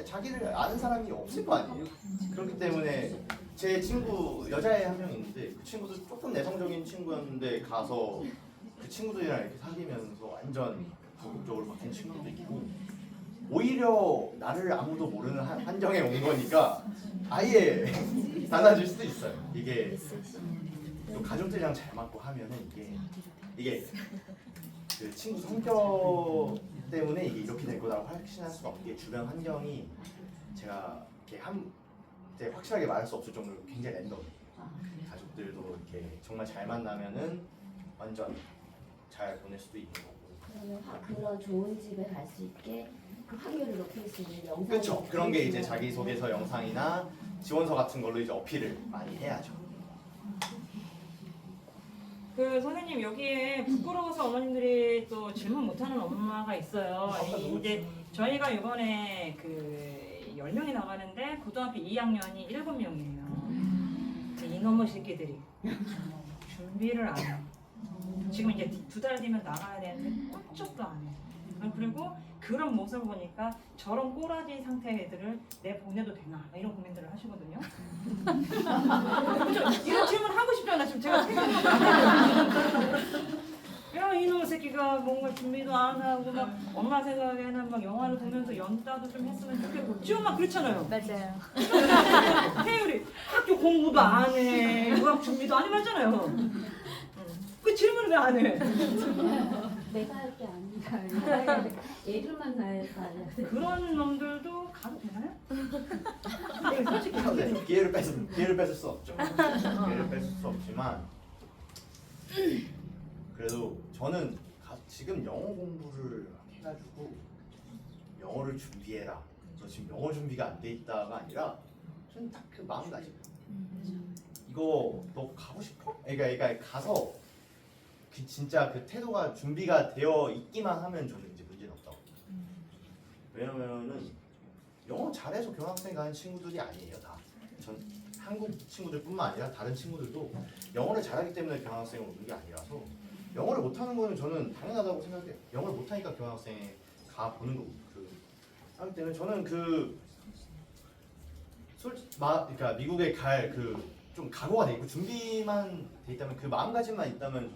자기를 아는 사람이 없을 거 아니에요. 그렇기 때문에 제 친구 여자애 한 명 있는데 그 친구도 조금 내성적인 친구였는데 가서 그 친구들이랑 이렇게 사귀면서 완전 적극적으로 바뀐 친구도 있고, 오히려 나를 아무도 모르는 한정에 온 거니까 아예 달라질 수도 있어요. 이게 또 가족들이랑 잘 맞고 하면은 이게 그 친구 성격 때문에 이게 이렇게 될 거라고 확신할 수가 없는 게 주변 환경이 제가 이렇게 이제 확실하게 말할 수 없을 정도로 굉장히 랜덤해요. 가족들도 이렇게 정말 잘 만나면은 완전 잘 보낼 수도 있는 거고. 그러면 그런 좋은 집에 갈 수 있게 그 확률을 높일 수 있는 영상. 그렇죠. 그런 게 이제 자기소개서 영상이나 지원서 같은 걸로 이제 어필을 많이 해야죠. 그 선생님 여기에 부끄러워서 어머님들이 또 질문 못하는 엄마가 있어요. 이제 저희가 이번에 그 10명이 나가는데 고등학교 2학년이 7명이에요. 이놈의 새끼들이 준비를 안 해. 지금 이제 2달 뒤면 나가야 되는데 꼼짝도 안 해. 그리고 그런 모습을 보니까 저런 꼬라지 상태의 애들을 내 보내도 되나 이런 고민들을 하시거든요. 이런 질문 하고 싶잖아. 지금 제가 야 이놈의 새끼가 뭔가 준비도 안 하고 막 엄마 생각에는 막 영화를 보면서 연다도 좀 했으면 좋겠고 지금 막 그렇잖아요. 맞아요. 태율이 학교 공부도 안 해, 유학 준비도 안 해 맞잖아요. 그 질문을 왜 안 해? 내가 할 게 아니라 얘들만 나야 돼. 그런 놈들도 가도 되나요? 네, 솔직히 네, 기회를 뺏을 수 없죠. 기회를 뺏을 수 없지만 그래도 저는 지금 영어 공부를 해가지고 영어를 준비해라. 너 지금 영어 준비가 안 돼 있다가 아니라 저는 딱 그 마음가짐. 이거 너 가고 싶어? 그러니까 가서 진짜 그 태도가 준비가 되어 있기만 하면 저는 이제 문제는 없다고. 왜냐면은 영어 잘해서 교환학생 가는 친구들이 아니에요 다. 전 한국 친구들뿐만 아니라 다른 친구들도 영어를 잘하기 때문에 교환학생을 오는 게 아니라서 영어를 못하는 거는 저는 당연하다고 생각해요. 영어를 못하니까 교환학생에 가 보는 거고. 하기 때문에 저는 그러니까 미국에 갈 좀 각오가 돼 있고 준비만 돼 있다면 그 마음가짐만 있다면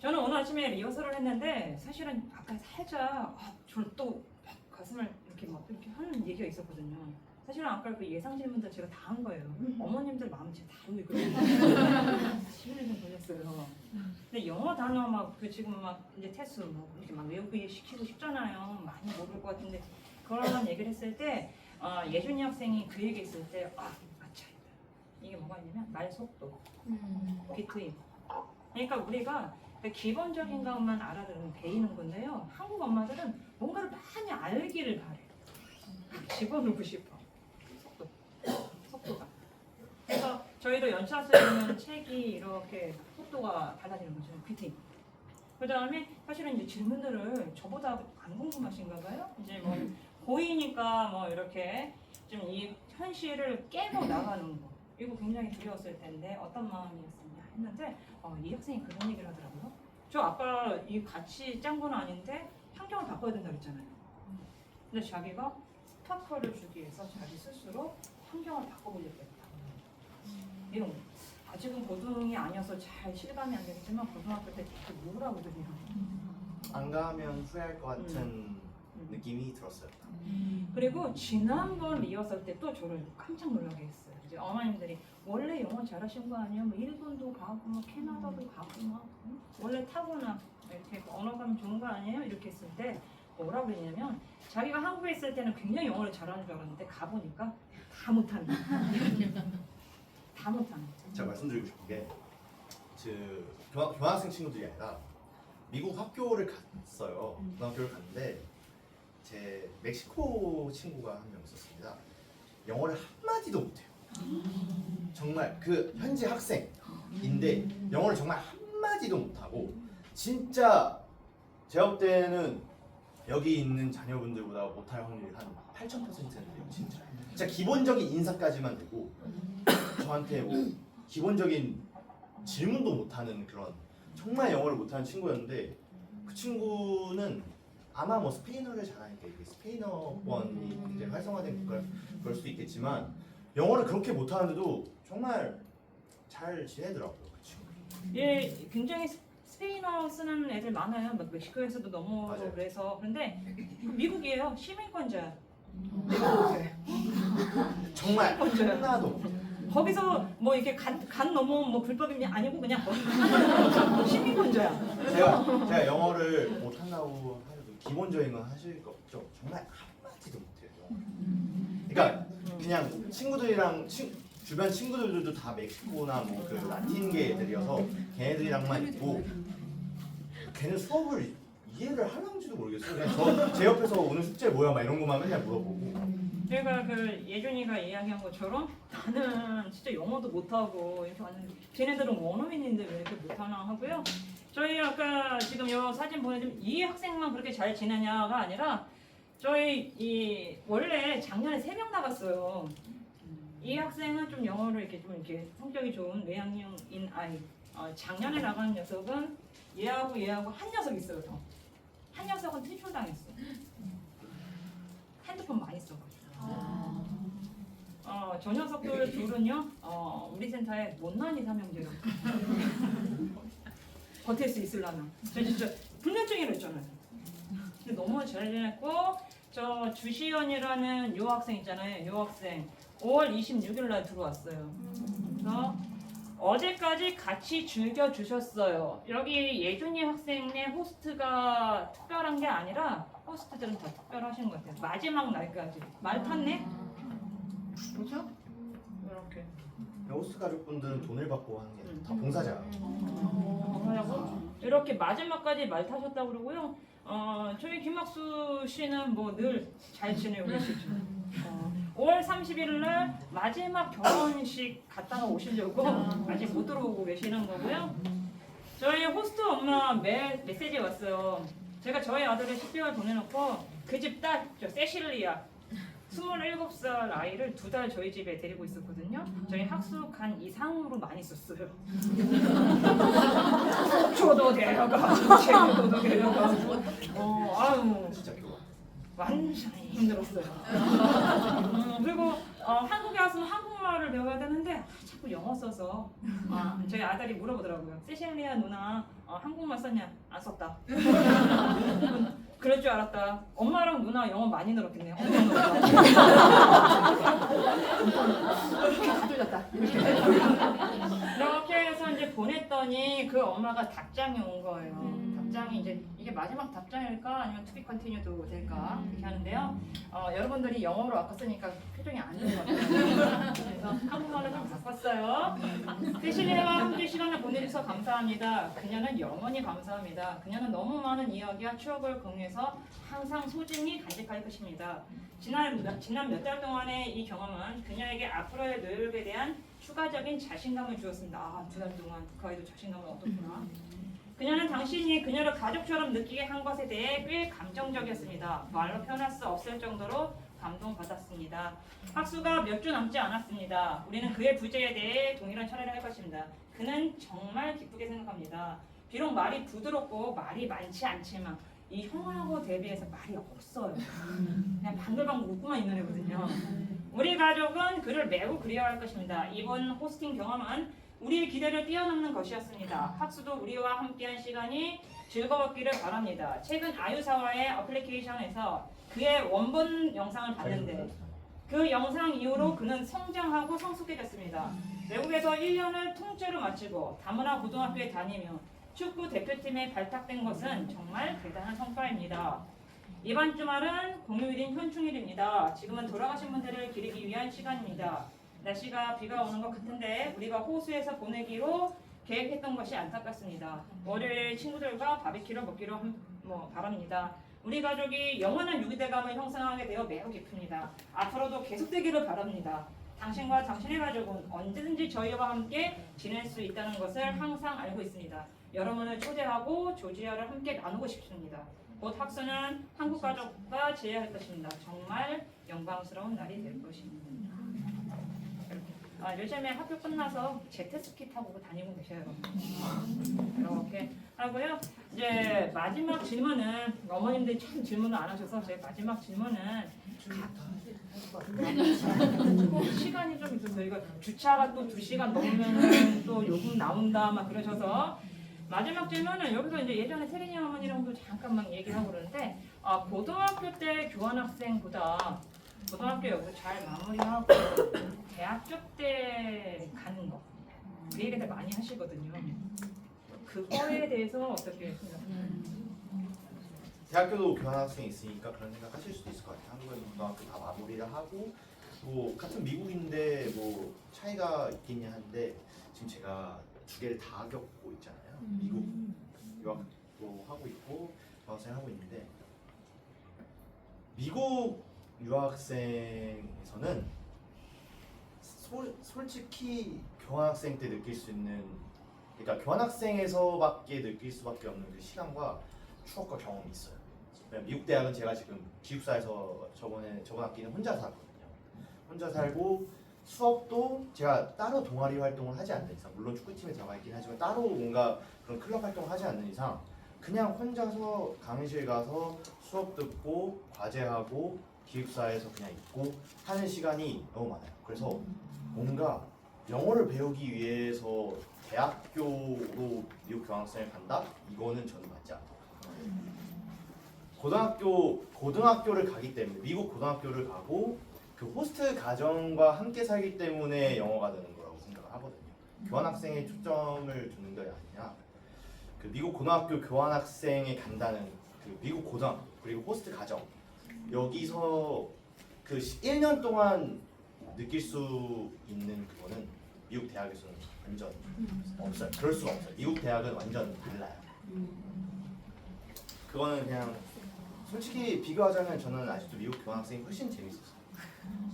저는 오늘 아침에 리허설을 했는데 사실은 아까 살짝 저는 또 가슴을 이렇게 막 이렇게 하는 얘기가 있었거든요. 사실은 아까 그 예상 질문들 제가 다 한 거예요. 어머님들 마음 제가 다 알고 있거든요. 11년 걸렸어요. 근데 영어 단어 그 지금 이제 테스트 이렇게 막 외우기 시키고 싶잖아요. 많이 모를 것 같은데 그런 얘기를 했을 때 예준이 학생이 그 얘기 했을 때 아차 이게 뭐가 있냐면 말 속도, 비트임. 그러니까 우리가 기본적인 것만 알아들으면 배이는 건데요. 한국 엄마들은 뭔가를 많이 알기를 바래. 집어넣고 싶어. 속도가. 그래서 저희도 연차 쓰는 책이 이렇게 속도가 달라지는 거죠. 비트임. 그 다음에 사실은 이제 질문들을 저보다 안 궁금하신가 봐요. 이제 뭐 고이니까 뭐 이렇게 좀 이 현실을 깨고 나가는 거. 이거 굉장히 두려웠을 텐데 어떤 마음이었었냐 했는데 이 학생이 그런 얘기를 하더라고요. 저 아까 이 같이 짠 건 아닌데 환경을 바꿔야 된다 그랬잖아요. 근데 자기가 스타터를 주기 위해서 자기 스스로 환경을 바꿔보려겠다. 이런 거. 아직은 고등이 아니어서 잘 실감이 안 되겠지만 고등학교 때 되게 우울하거든요. 안 가면 후회할 것 같은 느낌이 들었어요. 그리고 지난번 리허설 때 또 저를 깜짝 놀라게 했어요. 이제 어머님들이 원래 영어 잘하신 거 아니에요? 뭐 일본도 가고 뭐 캐나다도 가고 막 원래 타고나 이렇게 언어감 좋은 거 아니에요? 이렇게 했을 때 뭐라고 그랬냐면 자기가 한국에 있을 때는 굉장히 영어를 잘하는 줄 알았는데 가보니까 다 못하는 거예요. 다 못하는 거예요. 제가 말씀드리고 싶은 게 교환학생 친구들이 아니라 미국 학교를 갔어요. 고등학교를 갔는데 제 멕시코 친구가 한 명 있었습니다. 영어를 한마디도 못해요. 정말 그 현지 학생인데 영어를 정말 한마디도 못하고 진짜 제가 볼 때는 여기 있는 자녀분들보다 못할 확률이 한 8,000%인데요. 진짜 기본적인 인사까지만 되고 저한테 뭐 기본적인 질문도 못하는 그런 정말 영어를 못하는 친구였는데 그 친구는 아마 뭐 스페인어를 잘하니까 이게 스페인어권이 굉장히 활성화된 국가 그럴 수도 있겠지만 영어를 그렇게 못하는데도 정말 잘 지내더라고요. 그 친구. 예, 굉장히 스페인어 쓰는 애들 많아요. 막 멕시코에서도 넘어오고 맞아요. 그래서 근데 미국이에요. 시민권자야. 정말 시민권자야. 하나도 못해요. 거기서 뭐 이렇게 간 넘어오면 뭐 불법이 아니고 그냥 시민권자야. 제가 영어를 못한다고 하셔도 기본적인 건 하실 거 없죠. 정말 한마디도 못해요. 그러니까 그냥 친구들이랑 주변 친구들도 다 멕시코나 뭐 그 라틴계 애들이어서 걔네들이랑만 있고 걔는 수업을 이해를 하는지도 모르겠어요. 그냥 제 옆에서 오늘 숙제 뭐야 막 이런 거만 맨날 물어보고. 제가 그 예준이가 이야기한 것처럼 나는 진짜 영어도 못하고 이렇게 왔는데 쟤네들은 원어민인데 왜 이렇게 못하나 하고요. 저희 아까 지금 요 사진 보내주면 이 학생만 그렇게 잘 지내냐가 아니라 저희 이 원래 작년에 3명 나갔어요. 이 학생은 좀 영어를 이렇게 좀 이렇게 성격이 좋은 외향형인 아이. 작년에 나간 녀석은 얘하고 한 녀석 있어요. 더. 한 녀석은 퇴출당했어. 핸드폰 많이 써가지고. 저 녀석들 둘은요, 우리 센터에 못난 이사명제로 버틸 수 있으려면. 저 진짜 불면증이라 했잖아요. 근데 너무 잘 지냈고, 저 주시연이라는 요 학생 있잖아요. 요 학생 5월 26일 날 들어왔어요. 그래서 어제까지 같이 즐겨주셨어요. 여기 예준이 학생의 호스트가 특별한 게 아니라 호스트들은 다 특별하신 것 같아요. 마지막 날까지 말 탔네? 그렇죠? 이렇게 호스트 가족분들은 돈을 받고 하는 게 다 봉사자. 하고 이렇게 마지막까지 말 타셨다고 그러고요. 저희 김학수 씨는 뭐 늘 잘 지내고 계시죠. 5월 31일 날 마지막 결혼식 갔다가 오시려고 아직 못 들어오고 계시는 거고요. 저희 호스트 엄마 메시지 왔어요. 제가 저희 아들을 10개월 보내놓고 그 집 딸, 저 세실리아 27살 아이를 2달 저희 집에 데리고 있었거든요. 저희 학수 간 이상으로 많이 썼어요. 저도 데려가, 제주도도 데려가. 아유, 진짜 교환. 완전히 힘들었어요. 그리고 한국에 왔으면 한국말을 배워야 되는데 자꾸 영어 써서 저희 아들이 물어보더라고요. 세실리아 누나 한국말 썼냐? 안 썼다. 그럴 줄 알았다. 엄마랑 누나 영어 많이 늘었겠네. 엄청 늘었다. 다 뚫렸다. 이렇게 해서 이제 보냈더니 그 엄마가 답장이 온 거예요. 답장이 이제 이게 마지막 답장일까 아니면 투비 컨티뉴도 될까 이렇게 하는데요. 여러분들이 영어로 아까 쓰니까 표정이 안 좋은 것 같아요. 그래서 한국말로 좀 바꿨어요. 세실리아와 함께 시간을 보내주셔서 감사합니다. 그녀는 영원히 감사합니다. 그녀는 너무 많은 이야기와 추억을 공유해서 항상 소중히 간직할 것입니다. 지난 몇 달 동안의 이 경험은 그녀에게 앞으로의 노력에 대한 추가적인 자신감을 주었습니다. 2달 동안 그 아이도 자신감을 얻었구나. 그녀는 당신이 그녀를 가족처럼 느끼게 한 것에 대해 꽤 감정적이었습니다. 말로 표현할 수 없을 정도로 감동받았습니다. 학수가 몇 주 남지 않았습니다. 우리는 그의 부재에 대해 동일한 처리를 할 것입니다. 그는 정말 기쁘게 생각합니다. 비록 말이 부드럽고 말이 많지 않지만 이 형하고 대비해서 말이 없어요. 그냥 방글방글 웃고만 있는 애거든요. 우리 가족은 그를 매우 그리워할 것입니다. 이번 호스팅 경험은 우리의 기대를 뛰어넘는 것이었습니다. 학수도 우리와 함께한 시간이 즐거웠기를 바랍니다. 최근 아유사와의 어플리케이션에서 그의 원본 영상을 봤는데 그 영상 이후로 그는 성장하고 성숙해졌습니다. 외국에서 1년을 통째로 마치고 다문화 고등학교에 다니며 축구 대표팀에 발탁된 것은 정말 대단한 성과입니다. 이번 주말은 공휴일인 현충일입니다. 지금은 돌아가신 분들을 기리기 위한 시간입니다. 날씨가 비가 오는 것 같은데 우리가 호수에서 보내기로 계획했던 것이 안타깝습니다. 월요일 친구들과 바비큐를 먹기로 바랍니다. 우리 가족이 영원한 유기대감을 형성하게 되어 매우 기쁩니다. 앞으로도 계속되기를 바랍니다. 당신과 당신의 가족은 언제든지 저희와 함께 지낼 수 있다는 것을 항상 알고 있습니다. 여러분을 초대하고 조지아를 함께 나누고 싶습니다. 곧 학수는 한국 가족과 재회할 것입니다. 정말 영광스러운 날이 될 것입니다. 요즘에 학교 끝나서 제트스키 타고 다니고 계셔요. 이렇게 하고요. 이제 마지막 질문은 어머님들이 참 질문을 안 하셔서 제 마지막 질문은 시간이 좀 있어서 저희가 주차가 또 2시간 넘으면 또 요금 나온다 막 그러셔서 마지막 질문은 여기서 이제 예전에 세린이 어머니랑도 잠깐만 얘기하고 그러는데 고등학교 때 교환학생보다 고등학교 여기서 잘 마무리하고 대학교 때 가는 거 그 얘기들 많이 하시거든요. 그거에 대해서 어떻게 생각하세요? 대학교도 교환학생이 있으니까 그런 생각 하실 수도 있을 것 같아요. 한국에서 고등학교 다 마무리를 하고 뭐 같은 미국인데 뭐 차이가 있겠냐 한데 지금 제가 2개를 다 겪고 있잖아요. 미국 유학도 하고 있고 교환학생 하고 있는데 미국 유학생에서는 솔직히 교환학생 때 느낄 수 있는 그러니까 교환학생에서밖에 느낄 수밖에 없는 그 시간과 추억과 경험이 있어요. 미국 대학은 제가 지금 기숙사에서 저번 학기는 혼자 살았거든요. 혼자 살고 수업도 제가 따로 동아리 활동을 하지 않는 이상 물론 축구팀에 들어가 있긴 하지만 따로 뭔가 그런 클럽 활동을 하지 않는 이상 그냥 혼자서 강의실 가서 수업 듣고 과제하고 기숙사에서 그냥 있고 하는 시간이 너무 많아요. 그래서 뭔가 영어를 배우기 위해서 대학교로 미국 교환학생을 간다? 이거는 저는 맞지 않아요. 고등학교를 가기 때문에 미국 고등학교를 가고 그 호스트 가정과 함께 살기 때문에 영어가 되는 거라고 생각을 하거든요. 교환학생에 초점을 두는 게 아니라 그 미국 고등학교 교환학생에 간다는 그 미국 고등학교 그리고 호스트 가정 여기서 그 1년 동안 느낄 수 있는 그거는 미국 대학에서는 완전 없어요. 그럴 수가 없어요. 미국 대학은 완전 달라요. 그거는 그냥 솔직히 비교하자면 저는 아직도 미국 교환학생이 훨씬 재밌었어요.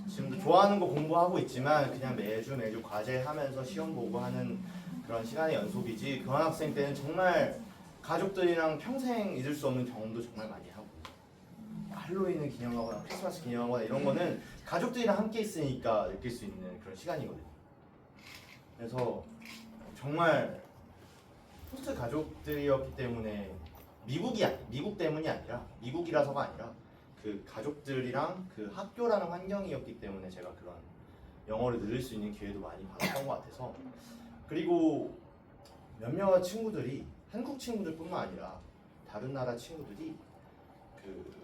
지금도 좋아하는 거 공부하고 있지만 그냥 매주 과제하면서 시험 보고 하는 그런 시간의 연속이지 교환학생 때는 정말 가족들이랑 평생 잊을 수 없는 경험도 정말 많이 하고 할로윈을 기념하거나 크리스마스 기념하거나 이런 거는 가족들이랑 함께 있으니까 느낄 수 있는 그런 시간이거든요. 그래서 정말 호스트 가족들이었기 때문에 미국 때문이 아니라 미국이라서가 아니라 그 가족들이랑 그 학교라는 환경이었기 때문에 제가 그런 영어를 늘릴 수 있는 기회도 많이 받았던 것 같아서 그리고 몇몇 친구들이 한국 친구들뿐만 아니라 다른 나라 친구들이 그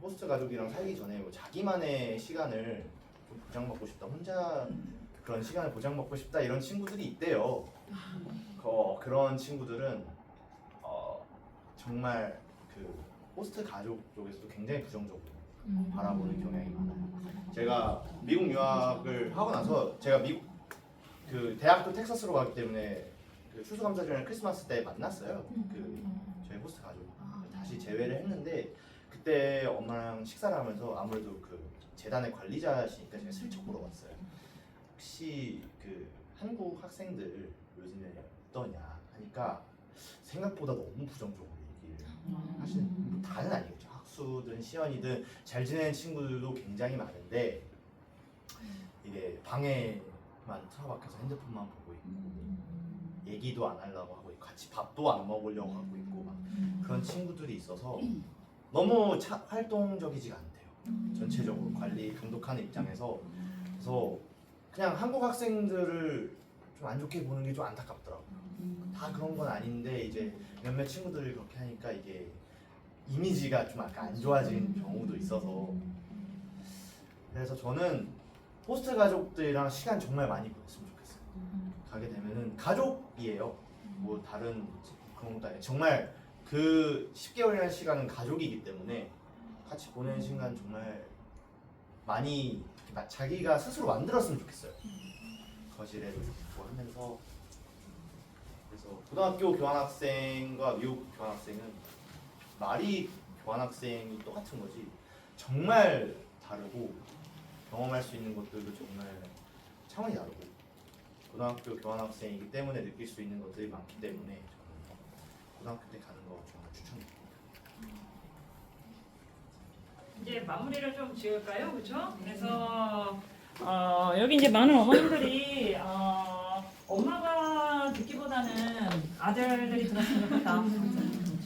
호스트 가족이랑 살기 전에 뭐 자기만의 시간을 좀 보장받고 싶다 혼자 그런 시간을 보장받고 싶다 이런 친구들이 있대요. 그런 친구들은 정말 그 호스트 가족 쪽에서도 굉장히 부정적으로 바라보는 경향이 많아요. 제가 미국 유학을 하고 나서 제가 미국 그 대학도 텍사스로 가기 때문에 그 추수감사절이랑 크리스마스 때 만났어요. 그 저희 호스트 가족 다시 재회를 했는데 그때 엄마랑 식사를 하면서 아무래도 그 재단의 관리자시니까 제가 슬쩍 물어봤어요. 혹시 그 한국 학생들 요즘에 어떠냐 하니까 생각보다 너무 부정적으로 얘기를 하시는 뭐 다는 아니겠죠. 학수든 시연이든 잘 지내는 친구들도 굉장히 많은데 이게 방에만 틀어박혀서 핸드폰만 보고 있고 얘기도 안 하려고 하고 있고 같이 밥도 안 먹으려고 하고 있고 막 그런 친구들이 있어서 너무 활동적이지가 않대요. 전체적으로 관리 감독하는 입장에서. 그래서 그냥 한국 학생들을 좀 안 좋게 보는 게 좀 안타깝더라고요. 다 그런 건 아닌데 이제 몇몇 친구들이 그렇게 하니까 이게 이미지가 좀 약간 안 좋아진 경우도 있어서 그래서 저는 호스트 가족들이랑 시간 정말 많이 보냈으면 좋겠어요. 가게 되면은 가족이에요. 뭐 다른 그런 것도 아니에요. 정말 그 10개월이라는 시간은 가족이기 때문에 같이 보내는 시간 정말 많이 자기가 스스로 만들었으면 좋겠어요. 거실에도 있고 하면서 그래서 고등학교 교환학생과 미국 교환학생은 말이 교환학생이 똑같은 거지 정말 다르고 경험할 수 있는 것들도 정말 차원이 다르고 고등학교 교환학생이기 때문에 느낄 수 있는 것들이 많기 때문에 저는 고등학교 때 가는 거 정말 추천드립니다. 이제 마무리를 좀 지을까요, 그렇죠? 그래서 여기 이제 많은 어머님들이 엄마가 듣기보다는 아들들이 들었으면 좋겠다.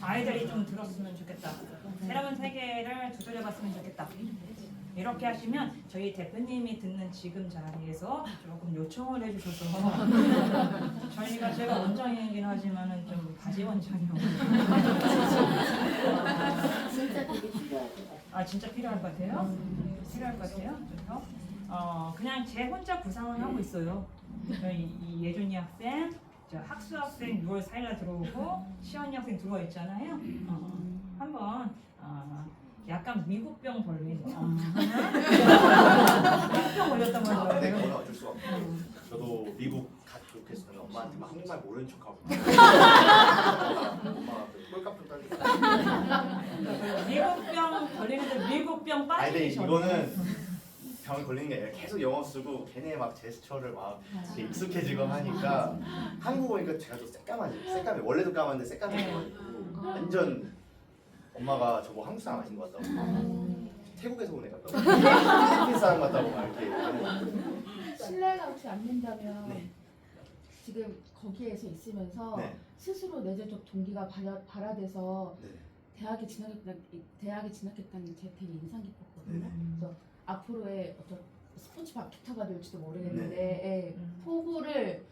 아이들이 좀 들었으면 좋겠다. 새로운 세계를 두드려봤으면 좋겠다. 이렇게 하시면 저희 대표님이 듣는 지금 자리에서 조금 요청을 해주셔서 저희가 제가 원장이긴 하지만은 좀 바지 원장이요. 진짜 되게 필요할 것 같아요. 아 진짜 필요할 것 같아요? 필요할 것 같아요? 그래서 그냥 제 혼자 구상을 하고 있어요. 저희 이 예준이 학생, 저 학수 학생 6월 4일날 들어오고 시연이 학생 들어와 있잖아요. 한번 약간 미국병 걸린 미국병 걸렸단 근데 말이에요. 그건 어쩔 수가 없고 저도 미국 가족했을 때는 엄마한테 막 한국말 모르는 척하고 엄마 꼴값 좀 떨리고 미국병 걸리는데 미국병 아니 근데 빠지기 전에 이거는 병이 걸리는 게 아니라 계속 영어 쓰고 걔네 막 제스처를 막 이렇게 익숙해지고 하니까 한국어니까 제가 또 새까매 원래도 까만데 새까매가지고 완전 엄마가 저보고 한국 사람 아닌 것 같다고 태국에서 온 애 같다고 필리핀 사람 같다고 막 이렇게 신뢰가 혹시 안 된다면 네. 지금 거기에서 있으면서 네. 스스로 내재적 동기가 발화돼서 네. 대학에 진학했다는 게 되게 인상 깊었거든요. 그래서 앞으로의 어떤 스포츠 마케터가 될지도 모르겠는데 예, 포부를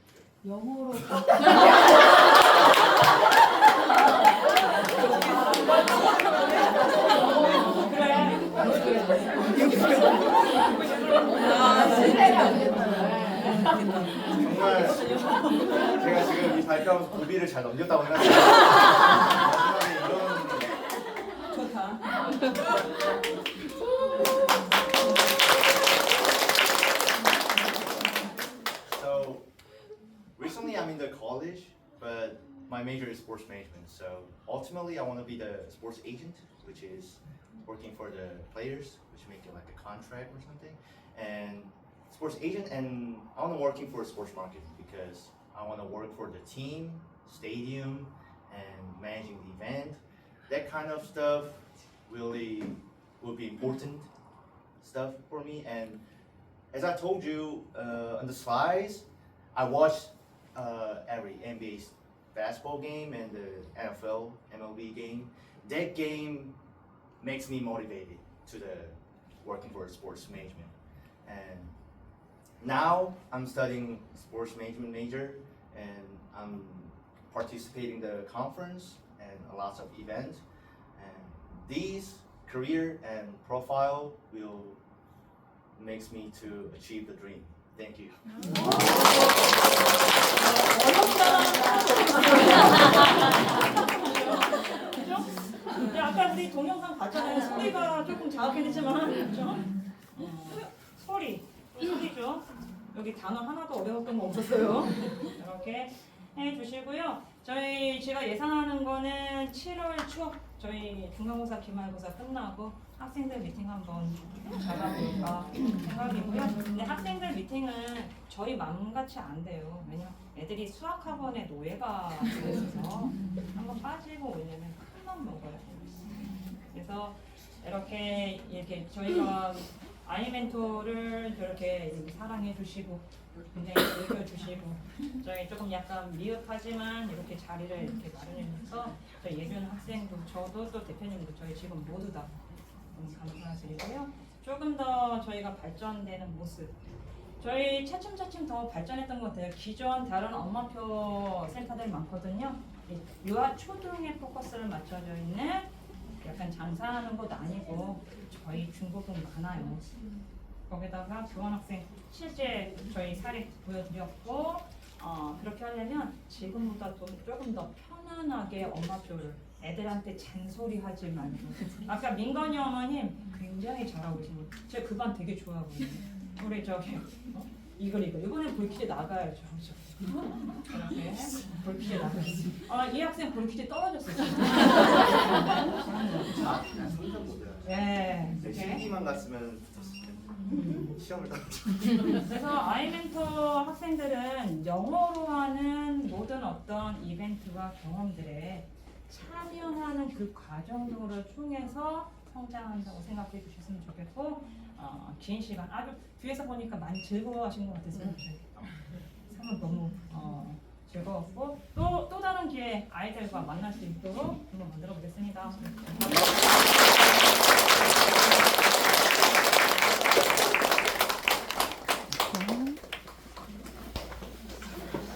영어로 신뢰가 안 된다면 정말 제가 지금 이 발표하면서 고비를 잘 넘겼다고 생각해요. 이런 좋다. So recently I'm in the college, but my major is sports management. So ultimately I want to be the sports agent, which is working for the players, which make it like a contract or something. And sports agent, and I want to working for sports marketing because I want to work for the team, stadium, and managing the event. That kind of stuff really will be important stuff for me. And as I told you on the slides, I watched every NBA basketball game and the NFL, MLB game. That game makes me motivated to the working for sports management. And now I'm studying sports management major, and I'm participating in the conference and lots of events. And these career and profile will makes me to achieve the dream. Thank you. 근데 아까 우리 동영상 봤잖아요. 소리가 조금 자극했지만 그렇죠? 소리죠. 여기 단어 하나도 어려웠던 거 없었어요. 이렇게 해주시고요. 제가 예상하는 거는 7월 초 저희 중간고사 기말고사 끝나고 학생들 미팅 한번 잡아볼까 생각이고요. 근데 학생들 미팅은 저희 마음같이 안 돼요. 왜냐면 애들이 수학학원에 노예가 되어서 한번 빠지고 오려면 큰맘 먹어야 돼요. 그래서 이렇게 저희가 아이 멘토를 저렇게 사랑해 주시고 굉장히 즐겨주시고 저희 조금 약간 미흡하지만 이렇게 자리를 이렇게 마련해서 저희 예준 학생도 저도 또 대표님도 저희 지금 모두 다 너무 감사드리고요. 조금 더 저희가 발전되는 모습 저희 차츰차츰 더 발전했던 것 같아요. 기존 다른 엄마표 센터들 많거든요. 유아 초등에 포커스를 맞춰져 있는 약간 장사하는 것도 아니고 저희 중국은 많아요. 거기다가 교환학생 실제 저희 사례 보여드렸고 그렇게 하려면 지금보다 조금 더 편안하게 엄마들 애들한테 잔소리하지 말고 아까 민건이 어머님 굉장히 잘하고 계시고 제가 그 반 되게 좋아하거든요. 우리 저기 이번에 불퀴즈 나가야죠. 이렇게 불퀴즈 나가야죠. 이 학생 불퀴즈 떨어졌어요. 성적 보세요. 네. 이렇게. 실기만 갔으면 붙었을 텐데 시험을 그래서 아이멘토 학생들은 영어로 하는 모든 어떤 이벤트와 경험들에 참여하는 그 과정들을 통해서 성장한다고 생각해 주셨으면 좋겠고 긴 시간 아주 뒤에서 보니까 많이 즐거워하신 것 같아서 상은 너무 즐거웠고 또 다른 기회에 아이들과 만날 수 있도록 한번 만들어 보겠습니다.